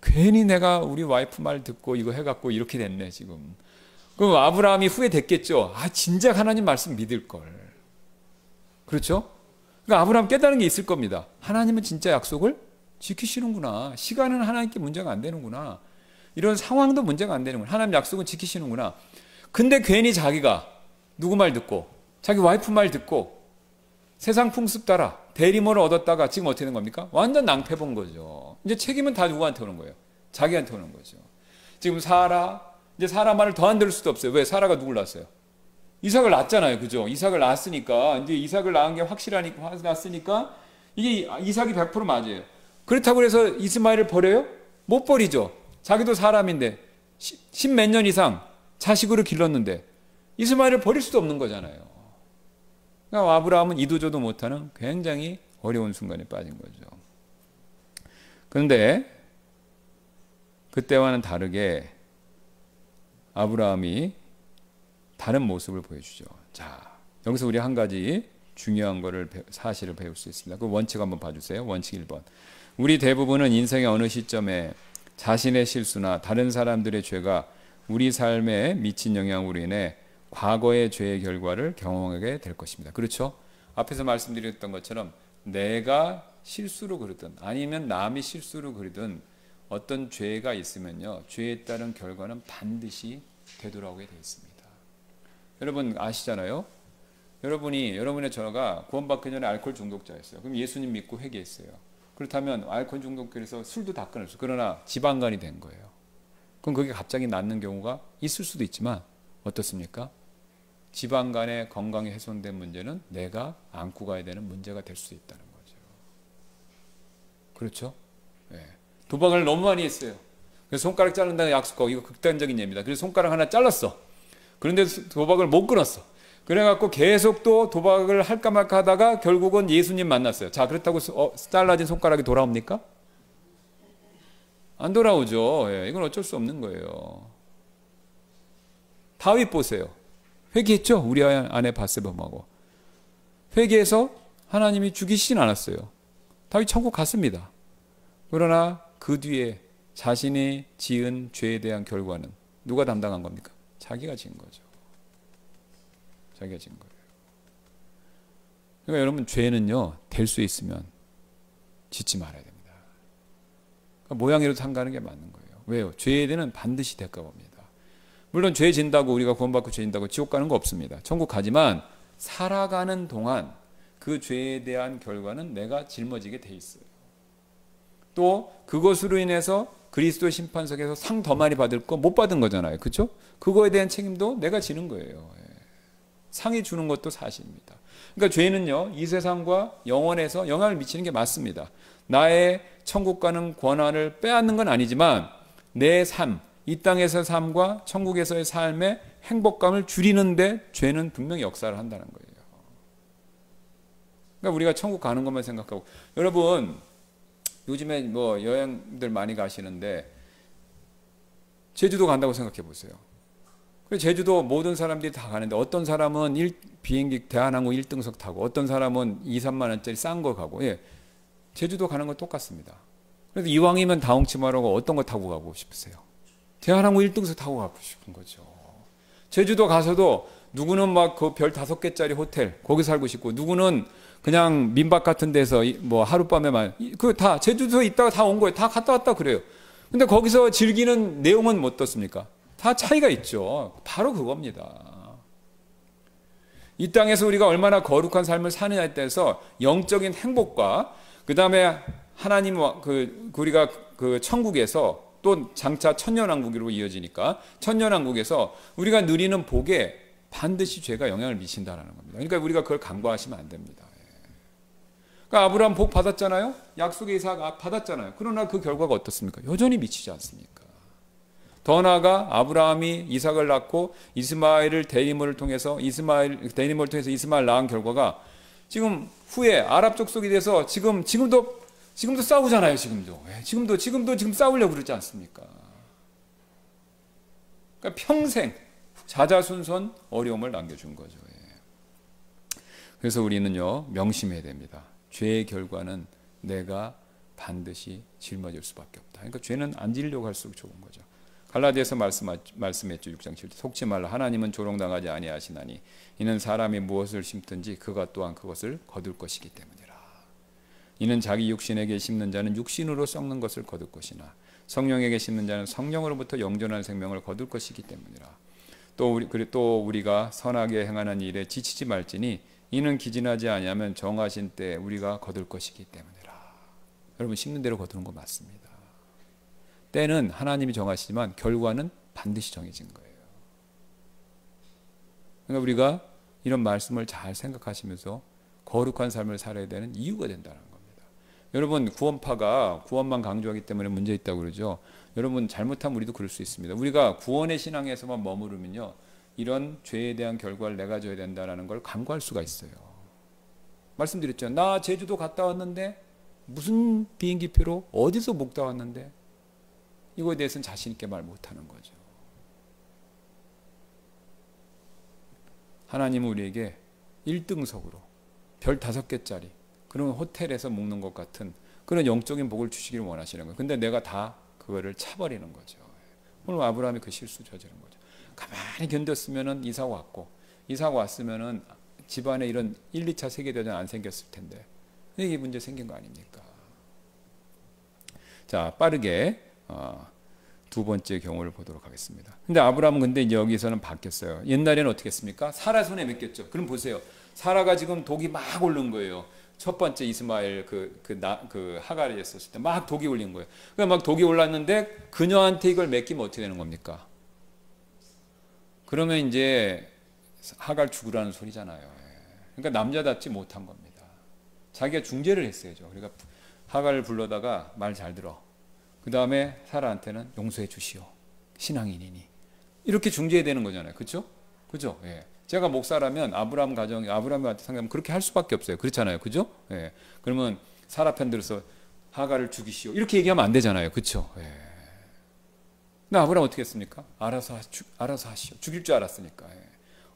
Speaker 1: 괜히 내가 우리 와이프 말 듣고 이거 해갖고 이렇게 됐네 지금. 그럼 아브라함이 후회됐겠죠. 진작 하나님 말씀 믿을 걸. 그렇죠? 그러니까 아브라함 깨달은 게 있을 겁니다. 하나님은 진짜 약속을 지키시는구나. 시간은 하나님께 문제가 안 되는구나. 이런 상황도 문제가 안 되는구나. 하나님 약속은 지키시는구나. 근데 괜히 자기가 누구 말 듣고 자기 와이프 말 듣고 세상 풍습 따라 대리모를 얻었다가 지금 어떻게 된 겁니까? 완전 낭패 본 거죠. 이제 책임은 다 누구한테 오는 거예요? 자기한테 오는 거죠. 지금 이제 사라 말을 더 안 들을 수도 없어요. 왜? 사라가 누굴 낳았어요? 이삭을 낳았잖아요. 그죠? 이삭을 낳았으니까, 이제 이삭을 낳은 게 확실하니까, 낳았으니까, 이게 이삭이 100% 맞아요. 그렇다고 해서 이스마엘을 버려요? 못 버리죠. 자기도 사람인데, 10몇 년 이상 자식으로 길렀는데, 이스마엘을 버릴 수도 없는 거잖아요. 그러니까 아브라함은 이도저도 못하는 굉장히 어려운 순간에 빠진 거죠. 그런데, 그때와는 다르게, 아브라함이 다른 모습을 보여주죠. 자, 여기서 우리 한 가지 중요한 사실을 배울 수 있습니다. 그 원칙 한번 봐주세요. 원칙 1번. 우리 대부분은 인생의 어느 시점에 자신의 실수나 다른 사람들의 죄가 우리 삶에 미친 영향으로 인해 과거의 죄의 결과를 경험하게 될 것입니다. 그렇죠? 앞에서 말씀드렸던 것처럼 내가 실수로 그러든 아니면 남이 실수로 그러든 어떤 죄가 있으면요, 죄에 따른 결과는 반드시 되돌아오게 되어 있습니다. 여러분 아시잖아요. 여러분의 전화가 구원받기 전에 알코올 중독자였어요. 그럼 예수님 믿고 회개했어요. 그렇다면 알코올 중독자에서 술도 다 끊었어요. 그러나 지방간이 된 거예요. 그럼 그게 갑자기 낫는 경우가 있을 수도 있지만 어떻습니까? 지방간의 건강이 훼손된 문제는 내가 안고 가야 되는 문제가 될 수 있다는 거죠. 그렇죠? 네. 도박을 너무 많이 했어요. 그래서 손가락 자른다는 약속하고, 이거 극단적인 예입니다. 그래서 손가락 하나 잘랐어. 그런데 도박을 못 끊었어. 그래갖고 계속 또 도박을 할까 말까 하다가 결국은 예수님 만났어요. 자, 그렇다고 잘라진 손가락이 돌아옵니까? 안 돌아오죠. 예, 이건 어쩔 수 없는 거예요. 다윗 보세요. 회개했죠? 우리 아내 바세바하고 회개해서 하나님이 죽이시진 않았어요. 다윗 천국 갔습니다. 그러나 그 뒤에 자신이 지은 죄에 대한 결과는 누가 담당한 겁니까? 자기가 지은 거죠. 자기가 지은 거예요. 그러니까 여러분, 죄는요, 될 수 있으면 짓지 말아야 됩니다. 그러니까 모양이라도 상가는 게 맞는 거예요. 왜요? 죄에 대해서는 반드시 대가 봅니다. 물론 죄 진다고 우리가 구원받고 죄 진다고 지옥 가는 거 없습니다. 천국 가지만 살아가는 동안 그 죄에 대한 결과는 내가 짊어지게 돼 있어요. 또 그것으로 인해서 그리스도의 심판석에서 상 더 많이 받을 거 못 받은 거잖아요. 그렇죠? 그거에 대한 책임도 내가 지는 거예요. 상이 주는 것도 사실입니다. 그러니까 죄는요, 이 세상과 영원에서 영향을 미치는 게 맞습니다. 나의 천국 가는 권한을 빼앗는 건 아니지만 내 삶, 이 땅에서의 삶과 천국에서의 삶의 행복감을 줄이는데 죄는 분명히 역사를 한다는 거예요. 그러니까 우리가 천국 가는 것만 생각하고, 여러분 요즘에 뭐 여행들 많이 가시는데 제주도 간다고 생각해 보세요. 제주도 모든 사람들이 다 가는데 어떤 사람은 비행기 대한항공 1등석 타고 어떤 사람은 2, 3만 원짜리 싼 거 가고, 예, 제주도 가는 건 똑같습니다. 그래서 이왕이면 다홍치마라고 어떤 거 타고 가고 싶으세요? 대한항공 1등석 타고 가고 싶은 거죠. 제주도 가서도 누구는 막 그 별 5개짜리 호텔 거기 살고 싶고, 누구는 그냥 민박 같은 데서 뭐 하룻밤에만, 그 다 제주도에 있다가 다 온 거예요. 다 갔다 왔다 그래요. 근데 거기서 즐기는 내용은 뭐 어떻습니까? 다 차이가 있죠. 바로 그겁니다. 이 땅에서 우리가 얼마나 거룩한 삶을 사느냐에 따라서 영적인 행복과 그 다음에 하나님 우리가 그 천국에서 또 장차 천년왕국으로 이어지니까 천년왕국에서 우리가 누리는 복의 반드시 죄가 영향을 미친다라는 겁니다. 그러니까 우리가 그걸 간과하시면 안 됩니다. 그러니까 아브라함 복 받았잖아요. 약속의 이삭 받았잖아요. 그러나 그 결과가 어떻습니까? 여전히 미치지 않습니까? 더 나아가 아브라함이 이삭을 낳고 이스마엘을 대리모를 통해서 이스마엘 낳은 결과가 지금 후에 아랍 족속이 돼서 지금도 싸우잖아요. 지금 싸우려고 그러지 않습니까? 그러니까 평생 자자손손 어려움을 남겨준 거죠. 그래서 우리는요, 명심해야 됩니다. 죄의 결과는 내가 반드시 짊어질 수밖에 없다. 그러니까 죄는 안 지려고 할수록 좋은 거죠. 갈라디아서 말씀했죠. 6장 7절. 속지 말라. 하나님은 조롱당하지 아니하시나니 이는 사람이 무엇을 심든지 그가 또한 그것을 거둘 것이기 때문이라. 이는 자기 육신에게 심는 자는 육신으로 썩는 것을 거둘 것이나 성령에게 심는 자는 성령으로부터 영존한 생명을 거둘 것이기 때문이라. 또 우리가 선하게 행하는 일에 지치지 말지니 이는 기진하지 아니하면 정하신 때 우리가 거둘 것이기 때문이라. 여러분, 심는 대로 거두는 거 맞습니다. 때는 하나님이 정하시지만 결과는 반드시 정해진 거예요. 그러니까 우리가 이런 말씀을 잘 생각하시면서 거룩한 삶을 살아야 되는 이유가 된다는 겁니다. 여러분, 구원파가 구원만 강조하기 때문에 문제 있다고 그러죠. 여러분, 잘못하면 우리도 그럴 수 있습니다. 우리가 구원의 신앙에서만 머무르면요, 이런 죄에 대한 결과를 내가 져야 된다는 걸 간과할 수가 있어요. 말씀드렸죠. 나 제주도 갔다 왔는데 무슨 비행기표로 어디서 묵다 왔는데 이거에 대해서는 자신 있게 말 못하는 거죠. 하나님은 우리에게 1등석으로 별 5개짜리 그런 호텔에서 묵는 것 같은 그런 영적인 복을 주시기를 원하시는 거예요. 근데 내가 다 그거를 차버리는 거죠. 오늘 아브라함이 그 실수 저지른 거죠. 가만히 견뎠으면은 이삭 왔으면은 집안에 이런 1, 2차 세계대전 안 생겼을 텐데 이게 문제 생긴 거 아닙니까? 자, 빠르게 두 번째 경우를 보도록 하겠습니다. 근데 아브라함은 근데 이제 여기서는 바뀌었어요. 옛날에는 어떻게 했습니까? 사라 손에 맡겼죠. 그럼 보세요. 사라가 지금 독이 막 오른 거예요. 첫 번째 이스마엘 하갈이 했었을 때 막 독이 올린 거예요. 그러니까 막 독이 올랐는데 그녀한테 이걸 맡기면 어떻게 되는 겁니까? 그러면 이제 하갈 죽으라는 소리잖아요. 그러니까 남자답지 못한 겁니다. 자기가 중재를 했어야죠. 그러니까 하갈을 불러다가 말 잘 들어. 그 다음에 사라한테는 용서해 주시오. 신앙인이니. 이렇게 중재해야 되는 거잖아요. 그렇죠? 그죠? 예. 제가 목사라면 아브라함한테 상담하면 그렇게 할 수밖에 없어요. 그렇잖아요. 그죠? 예. 그러면 사라 편 들어서 하갈을 죽이시오. 이렇게 얘기하면 안 되잖아요. 그렇죠? 예. 근데 아브라함 어떻게 했습니까? 알아서 하시오. 죽일 줄 알았으니까. 예.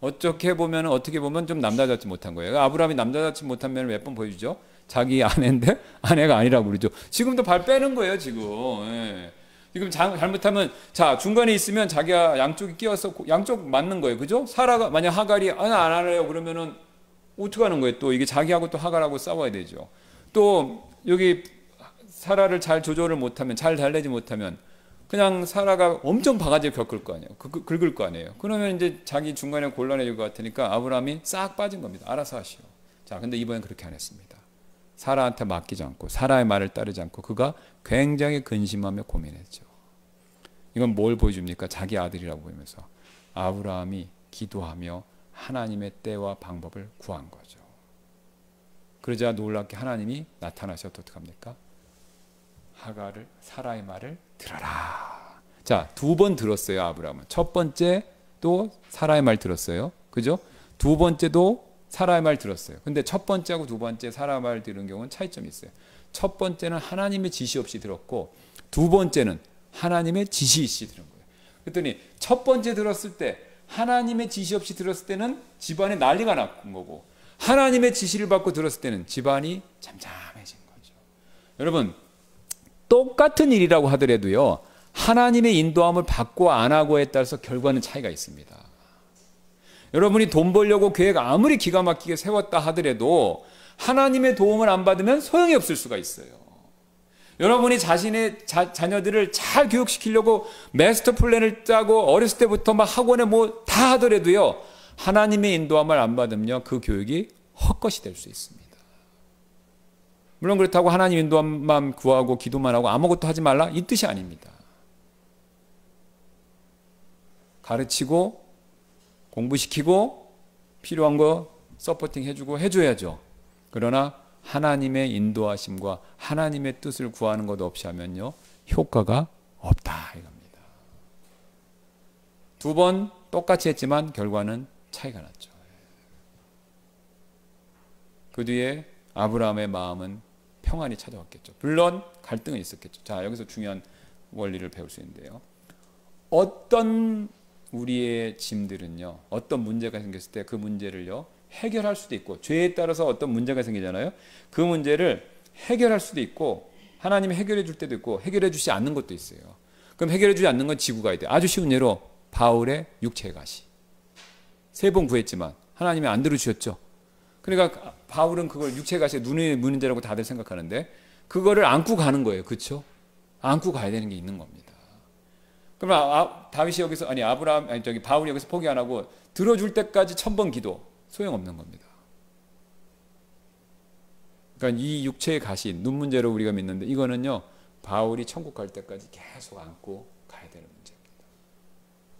Speaker 1: 어떻게 보면 좀 남자답지 못한 거예요. 아브라함이 남자답지 못한 면을 몇 번 보여주죠. 자기 아내인데 아내가 아니라고 그러죠. 지금도 발 빼는 거예요. 지금. 예. 지금 잘못하면 중간에 있으면 자기가 양쪽이 끼어서 양쪽 맞는 거예요. 그죠? 사라가 만약 하갈이 안 할래요 그러면은 어떻게 하는 거예요? 또 이게 자기하고 또 하갈하고 싸워야 되죠. 또 여기 사라를 잘 조절을 못하면 잘 달래지 못하면 그냥 사라가 엄청 바가지를 긁을 거 아니에요. 그러면 이제 자기 중간에 곤란해질 것 같으니까 아브라함이 싹 빠진 겁니다. 알아서 하시오. 자, 근데 이번엔 그렇게 안 했습니다. 사라한테 맡기지 않고 사라의 말을 따르지 않고 그가 굉장히 근심하며 고민했죠. 이건 뭘 보여줍니까? 자기 아들이라고 보이면서 아브라함이 기도하며 하나님의 때와 방법을 구한 거죠. 그러자 놀랍게 하나님이 나타나셔서 어떡합니까? 사라의 말을 들어라. 자, 2번 들었어요. 아브라함은. 첫 번째 또 사라의 말 들었어요. 그죠? 두 번째도 사라의 말 들었어요. 근데 첫 번째하고 두 번째 사라의 말 들은 경우는 차이점이 있어요. 첫 번째는 하나님의 지시 없이 들었고 두 번째는 하나님의 지시 없이 들은 거예요. 그랬더니 첫 번째 들었을 때 하나님의 지시 없이 들었을 때는 집안에 난리가 났던 거고 하나님의 지시를 받고 들었을 때는 집안이 잠잠해진 거죠. 여러분, 똑같은 일이라고 하더라도요, 하나님의 인도함을 받고 안 하고에 따라서 결과는 차이가 있습니다. 여러분이 돈 벌려고 계획 아무리 기가 막히게 세웠다 하더라도 하나님의 도움을 안 받으면 소용이 없을 수가 있어요. 여러분이 자신의 자녀들을 잘 교육시키려고 마스터 플랜을 짜고 어렸을 때부터 막 학원에 뭐 다 하더라도요, 하나님의 인도함을 안 받으면 그 교육이 헛것이 될 수 있습니다. 물론 그렇다고 하나님 인도함만 구하고 기도만 하고 아무것도 하지 말라 이 뜻이 아닙니다. 가르치고 공부시키고 필요한 거 서포팅 해주고 해줘야죠. 그러나 하나님의 인도하심과 하나님의 뜻을 구하는 것 없이 하면요, 효과가 없다 이겁니다. 2번 똑같이 했지만 결과는 차이가 났죠. 그 뒤에 아브라함의 마음은 평안이 찾아왔겠죠. 물론 갈등은 있었겠죠. 자, 여기서 중요한 원리를 배울 수 있는데요. 어떤 우리의 짐들은요, 어떤 문제가 생겼을 때 그 문제를요 해결할 수도 있고, 죄에 따라서 어떤 문제가 생기잖아요. 그 문제를 해결할 수도 있고, 하나님이 해결해 줄 때도 있고, 해결해 주지 않는 것도 있어요. 그럼 해결해 주지 않는 건 지고 가야 돼요. 아주 쉬운 예로 바울의 육체의 가시. 3번 구했지만 하나님이 안 들어주셨죠. 그러니까 바울은 그걸 육체의 가시에 눈의 문제라고 다들 생각하는데, 그거를 안고 가는 거예요. 그렇죠? 안고 가야 되는 게 있는 겁니다. 그러면 다윗이 여기서, 바울이 여기서 포기 안 하고 들어줄 때까지 1000번 기도, 소용없는 겁니다. 그러니까 이 육체의 가시, 눈 문제로 우리가 믿는데, 이거는요 바울이 천국 갈 때까지 계속 안고 가야 되는 문제입니다.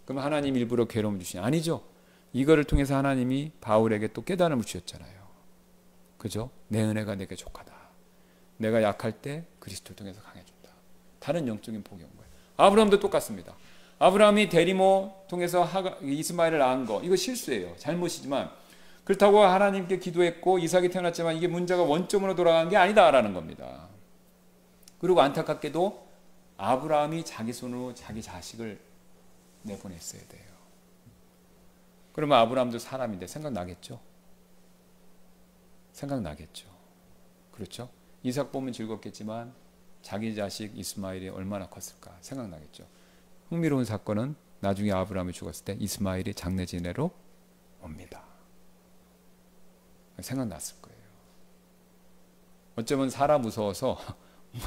Speaker 1: 그럼 하나님 일부러 괴로움 주시냐? 아니죠. 이거를 통해서 하나님이 바울에게 또 깨달음을 주셨잖아요. 그죠? 내 은혜가 내게 족하다. 내가 약할 때 그리스도를 통해서 강해준다. 다른 영적인 복이 온 거예요. 아브라함도 똑같습니다. 아브라함이 데리모 통해서 이스마엘을 낳은 거, 이거 실수예요. 잘못이지만, 그렇다고 하나님께 기도했고 이삭이 태어났지만 이게 문제가 원점으로 돌아간 게 아니다라는 겁니다. 그리고 안타깝게도 아브라함이 자기 손으로 자기 자식을 내보냈어야 돼요. 그러면 아브라함도 사람인데 생각나겠죠? 생각나겠죠. 그렇죠? 이삭 보면 즐겁겠지만 자기 자식 이스마엘이 얼마나 컸을까 생각나겠죠. 흥미로운 사건은 나중에 아브라함이 죽었을 때 이스마엘이 장례 지내러 옵니다. 생각났을 거예요. 어쩌면 사람 무서워서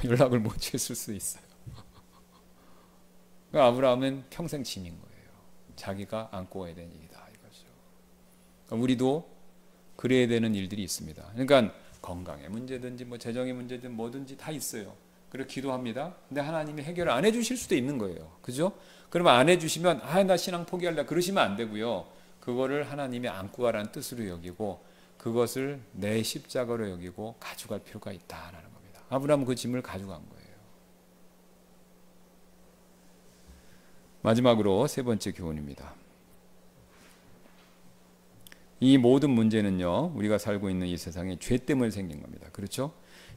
Speaker 1: 연락을 못 취했을 수 있어요. 아브라함은 평생 짐인 거예요. 자기가 안고 와야 되는 일이다 이거죠. 그러니까 우리도 그래야 되는 일들이 있습니다. 그러니까 건강의 문제든지 뭐 재정의 문제든 뭐든지 다 있어요. 그리고 기도합니다. 근데 하나님이 해결을 안 해주실 수도 있는 거예요. 그죠? 그러면 안 해주시면 나 신앙 포기할래 그러시면 안 되고요. 그거를 하나님이 안고 가라는 뜻으로 여기고, 그것을 내 십자가로 여기고 가져갈 필요가 있다라는 겁니다. 아브라함은 그 짐을 가져간 거예요. 마지막으로 3번째 교훈입니다. 이 모든 문제는요, 우리가 살고 있는 이 세상에 죄 때문에 생긴 겁니다. 그렇죠?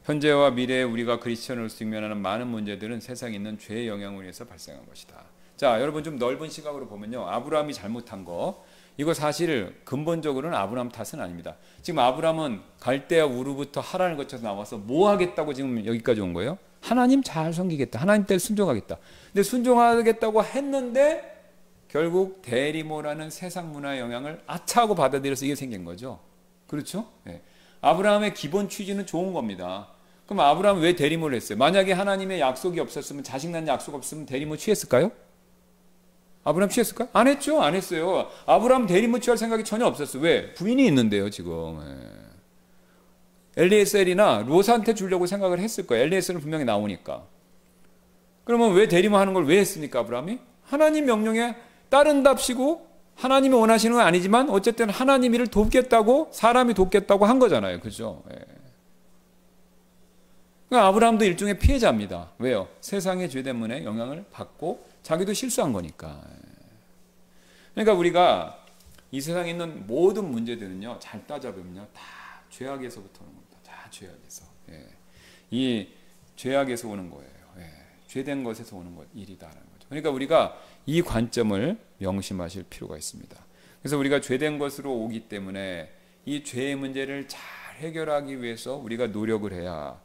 Speaker 1: 현재와 미래에 우리가 그리스천으로 직면하는 많은 문제들은 세상에 있는 죄의 영향으로 인해서 발생한 것이다. 자, 여러분 좀 넓은 시각으로 보면요, 아브라함이 잘못한 거, 이거 사실 근본적으로는 아브라함 탓은 아닙니다. 지금 아브라함은 갈대아 우르부터 하란을 거쳐서 나와서 뭐 하겠다고 지금 여기까지 온 거예요? 하나님 잘 섬기겠다. 하나님 때를 순종하겠다. 근데 순종하겠다고 했는데 결국 데리모라는 세상 문화의 영향을 아차하고 받아들여서 이게 생긴 거죠. 그렇죠? 네. 아브라함의 기본 취지는 좋은 겁니다. 그럼 아브라함은 왜 데리모를 했어요? 만약에 하나님의 약속이 없었으면, 자식 낳는 약속 없으면 데리모 취했을까요? 아브라함 취했을까요? 안 했죠. 안 했어요. 아브라함 대리모 취할 생각이 전혀 없었어요. 왜? 부인이 있는데요 지금. 엘리에셀이나 롯한테 주려고 생각을 했을 거예요. 엘리에셀은 분명히 나오니까. 그러면 왜 대리모 하는 걸 왜 했습니까? 아브라함이? 하나님 명령에 따른답시고 하나님이 원하시는 건 아니지만 어쨌든 하나님 일을 돕겠다고, 사람이 돕겠다고 한 거잖아요. 그죠? 그러니까 아브라함도 일종의 피해자입니다. 왜요? 세상의 죄 때문에 영향을 받고 자기도 실수한 거니까. 그러니까 우리가 이 세상에 있는 모든 문제들은요, 잘 따져보면요, 다 죄악에서부터 오는 겁니다. 다 죄악에서. 이 죄악에서 오는 거예요. 죄된 것에서 오는 일이다라는 거죠. 그러니까 우리가 이 관점을 명심하실 필요가 있습니다. 그래서 우리가 죄된 것으로 오기 때문에 이 죄의 문제를 잘 해결하기 위해서 우리가 노력을 해야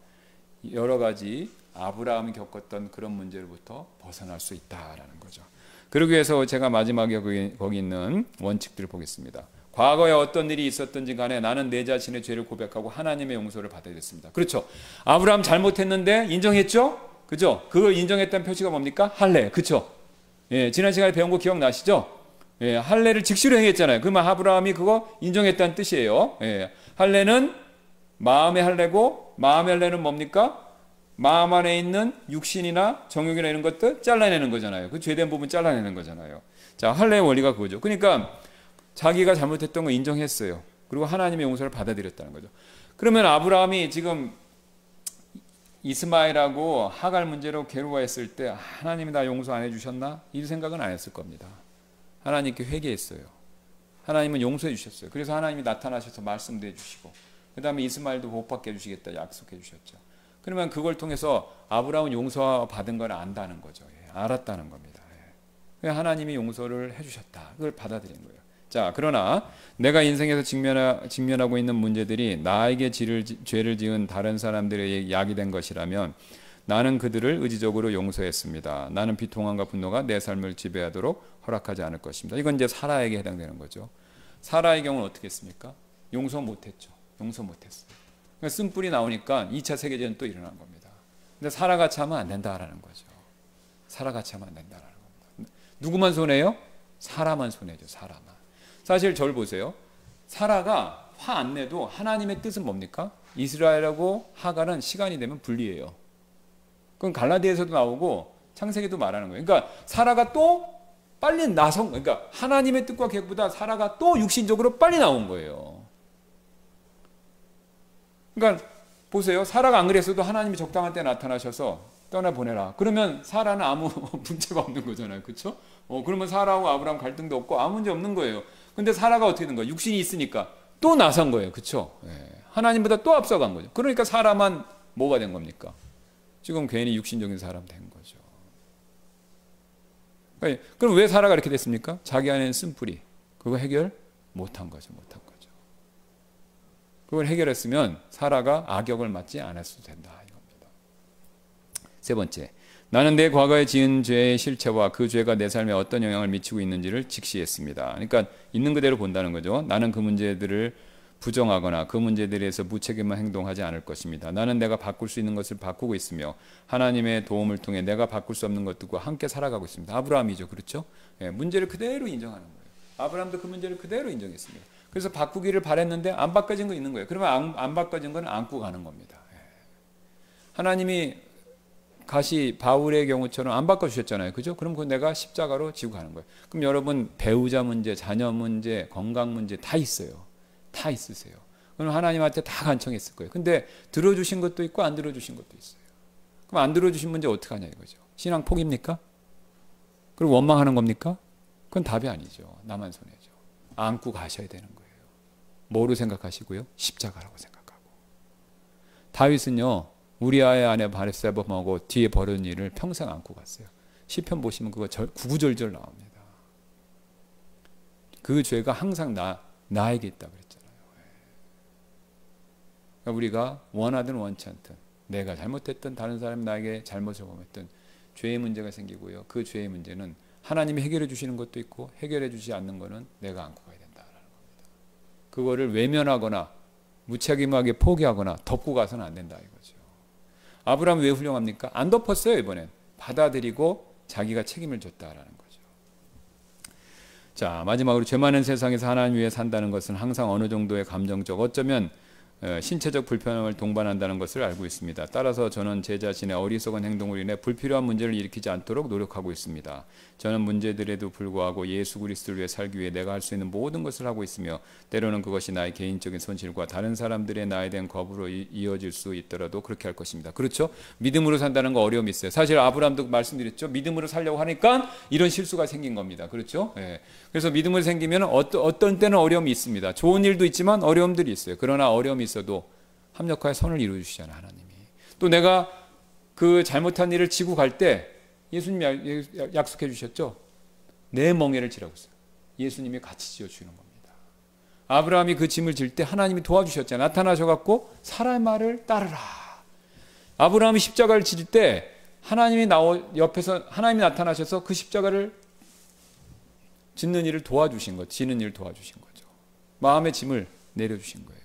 Speaker 1: 여러 가지 아브라함이 겪었던 그런 문제로부터 벗어날 수 있다라는 거죠. 그러기 위해서 제가 마지막에 거기 있는 원칙들을 보겠습니다. 과거에 어떤 일이 있었든지 간에 나는 내 자신의 죄를 고백하고 하나님의 용서를 받아야 됐습니다. 그렇죠? 아브라함 잘못했는데 인정했죠? 그죠? 그걸 인정했다는 표시가 뭡니까? 할례. 그렇죠? 지난 시간에 배운 거 기억나시죠? 할례를 직시로 행했잖아요. 그러면 아브라함이 그거 인정했다는 뜻이에요. 할례는 마음의 할례고, 마음의 할례는 뭡니까? 마음 안에 있는 육신이나 정욕이나 이런 것들 잘라내는 거잖아요. 그 죄된 부분 잘라내는 거잖아요. 자, 할례의 원리가 그거죠. 그러니까 자기가 잘못했던 거 인정했어요. 그리고 하나님의 용서를 받아들였다는 거죠. 그러면 아브라함이 지금 이스마엘하고 하갈 문제로 괴로워했을 때 하나님이 나 용서 안 해주셨나? 이 생각은 안 했을 겁니다. 하나님께 회개했어요. 하나님은 용서해 주셨어요. 그래서 하나님이 나타나셔서 말씀도 해주시고 그 다음에 이스마엘도 복받게 해주시겠다 약속해 주셨죠. 그러면 그걸 통해서 아브라함은 용서받은 걸 안다는 거죠. 알았다는 겁니다. 하나님이 용서를 해주셨다. 그걸 받아들인 거예요. 자, 그러나 내가 인생에서 직면하고 있는 문제들이 나에게 죄를 지은 다른 사람들에게 약이 된 것이라면 나는 그들을 의지적으로 용서했습니다. 나는 비통함과 분노가 내 삶을 지배하도록 허락하지 않을 것입니다. 이건 이제 사라에게 해당되는 거죠. 사라의 경우는 어떻게 했습니까? 용서 못했죠. 용서 못했어요. 그러니까 쓴뿔이 나오니까 2차 세계대전은 또 일어난 겁니다. 근데 사라같이 하면 안 된다라는 거죠. 사라같이 하면 안 된다라는 겁니다. 누구만 손해요? 사라만 손해죠. 사라만. 사실 저를 보세요. 사라가 화 안 내도 하나님의 뜻은 뭡니까? 이스라엘하고 하갈은 시간이 되면 분리해요. 그건 갈라디아에서도 나오고 창세기도 말하는 거예요. 그러니까 사라가 또 빨리 그러니까 하나님의 뜻과 계획보다 사라가 또 육신적으로 빨리 나온 거예요. 그러니까 보세요. 사라가 안 그랬어도 하나님이 적당한 때 나타나셔서 떠나보내라. 그러면 사라는 아무 문제가 없는 거잖아요. 그렇죠? 그러면 사라하고 아브라함 갈등도 없고 아무 문제 없는 거예요. 근데 사라가 어떻게 된 거예요? 육신이 있으니까 또 나선 거예요. 그렇죠? 하나님보다 또 앞서간 거죠. 그러니까 사라만 뭐가 된 겁니까? 지금 괜히 육신적인 사람 된 거죠. 그럼 왜 사라가 이렇게 됐습니까? 자기 안에는 쓴뿌리. 그거 해결 못한 거죠. 못한 거죠. 그걸 해결했으면 사라가 악역을 맞지 않았어도 된다. 이겁니다. 세 번째. 나는 내 과거에 지은 죄의 실체와 그 죄가 내 삶에 어떤 영향을 미치고 있는지를 직시했습니다. 그러니까 있는 그대로 본다는 거죠. 나는 그 문제들을 부정하거나 그 문제들에 대해서 무책임한 행동하지 않을 것입니다. 나는 내가 바꿀 수 있는 것을 바꾸고 있으며 하나님의 도움을 통해 내가 바꿀 수 없는 것들과 함께 살아가고 있습니다. 아브라함이죠. 그렇죠? 문제를 그대로 인정하는 거예요. 아브라함도 그 문제를 그대로 인정했습니다. 그래서 바꾸기를 바랬는데 안 바꿔진 거 있는 거예요. 그러면 안 바꿔진 건 안고 가는 겁니다. 하나님이 가시 바울의 경우처럼 안 바꿔주셨잖아요. 그죠? 그럼 그건 내가 십자가로 지고 가는 거예요. 그럼 여러분 배우자 문제, 자녀 문제, 건강 문제 다 있어요. 다 있으세요. 그럼 하나님한테 다 간청했을 거예요. 근데 들어주신 것도 있고 안 들어주신 것도 있어요. 그럼 안 들어주신 문제 어떻게 하냐 이거죠. 신앙 포기입니까? 그리고 원망하는 겁니까? 그건 답이 아니죠. 나만 손해죠. 안고 가셔야 되는 거예요. 뭐로 생각하시고요? 십자가라고 생각하고. 다윗은요. 우리아의 아내 바세바하고 뒤에 벌어진 일을 평생 안고 갔어요. 시편 보시면 그거 구구절절 나옵니다. 그 죄가 항상 나에게 있다 그랬잖아요. 그러니까 우리가 원하든 원치 않든 내가 잘못했든 다른 사람이 나에게 잘못을 범했든 죄의 문제가 생기고요. 그 죄의 문제는 하나님이 해결해 주시는 것도 있고 해결해 주지 않는 거는 내가 안고 가야 된다라는 겁니다. 그거를 외면하거나 무책임하게 포기하거나 덮고 가서는 안 된다 이거죠. 아브라함이 왜 훌륭합니까? 안 덮었어요. 이번엔 받아들이고 자기가 책임을 졌다라는 거죠. 자, 마지막으로 죄 많은 세상에서 하나님 위해 산다는 것은 항상 어느 정도의 감정적 어쩌면 신체적 불편함을 동반한다는 것을 알고 있습니다. 따라서 저는 제 자신의 어리석은 행동으로 인해 불필요한 문제를 일으키지 않도록 노력하고 있습니다. 저는 문제들에도 불구하고 예수 그리스도를 위해 살기 위해 내가 할 수 있는 모든 것을 하고 있으며 때로는 그것이 나의 개인적인 손실과 다른 사람들의 나에 대한 거부로 이어질 수 있더라도 그렇게 할 것입니다. 그렇죠? 믿음으로 산다는 거 어려움이 있어요. 사실 아브라함도 말씀드렸죠. 믿음으로 살려고 하니까 이런 실수가 생긴 겁니다. 그렇죠? 그래서 믿음을 생기면 어떤 때는 어려움이 있습니다. 좋은 일도 있지만 어려움들이 있어요. 그러나 어려움이 있어도 합력하여 선을 이루어 주시잖아요. 하나님이. 또 내가 그 잘못한 일을 지고 갈 때 예수님이 약속해 주셨죠. 내 멍에를 지라고 했어요. 예수님이 같이 지어주는 겁니다. 아브라함이 그 짐을 질 때 하나님이 도와주셨잖아요. 나타나셔갖고 사람의 말을 따르라. 아브라함이 십자가를 질 때 하나님이 옆에서 하나님이 나타나셔서 그 십자가를 짓는 일을 도와주신 것, 지는 일을 도와주신 거죠. 마음의 짐을 내려주신 거예요.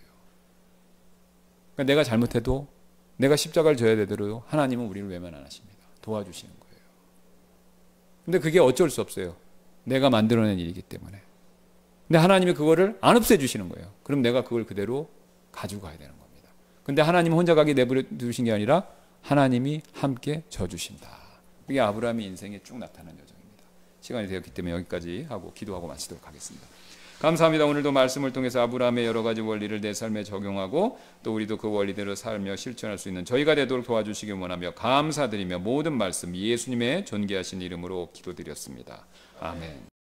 Speaker 1: 그러니까 내가 잘못해도 내가 십자가를 져야 되더라도 하나님은 우리를 외면 안 하십니다. 도와주시는 거예요. 근데 그게 어쩔 수 없어요. 내가 만들어낸 일이기 때문에. 근데 하나님이 그거를 안 없애주시는 거예요. 그럼 내가 그걸 그대로 가지고 가야 되는 겁니다. 근데 하나님은 혼자 가게 내버려 두신 게 아니라 하나님이 함께 져주신다. 그게 아브라함의 인생에 쭉 나타나는 여정입니다. 시간이 되었기 때문에 여기까지 하고 기도하고 마치도록 하겠습니다. 감사합니다. 오늘도 말씀을 통해서 아브라함의 여러 가지 원리를 내 삶에 적용하고 또 우리도 그 원리대로 살며 실천할 수 있는 저희가 되도록 도와주시기 원하며 감사드리며 모든 말씀 예수님의 존귀하신 이름으로 기도드렸습니다. 아멘.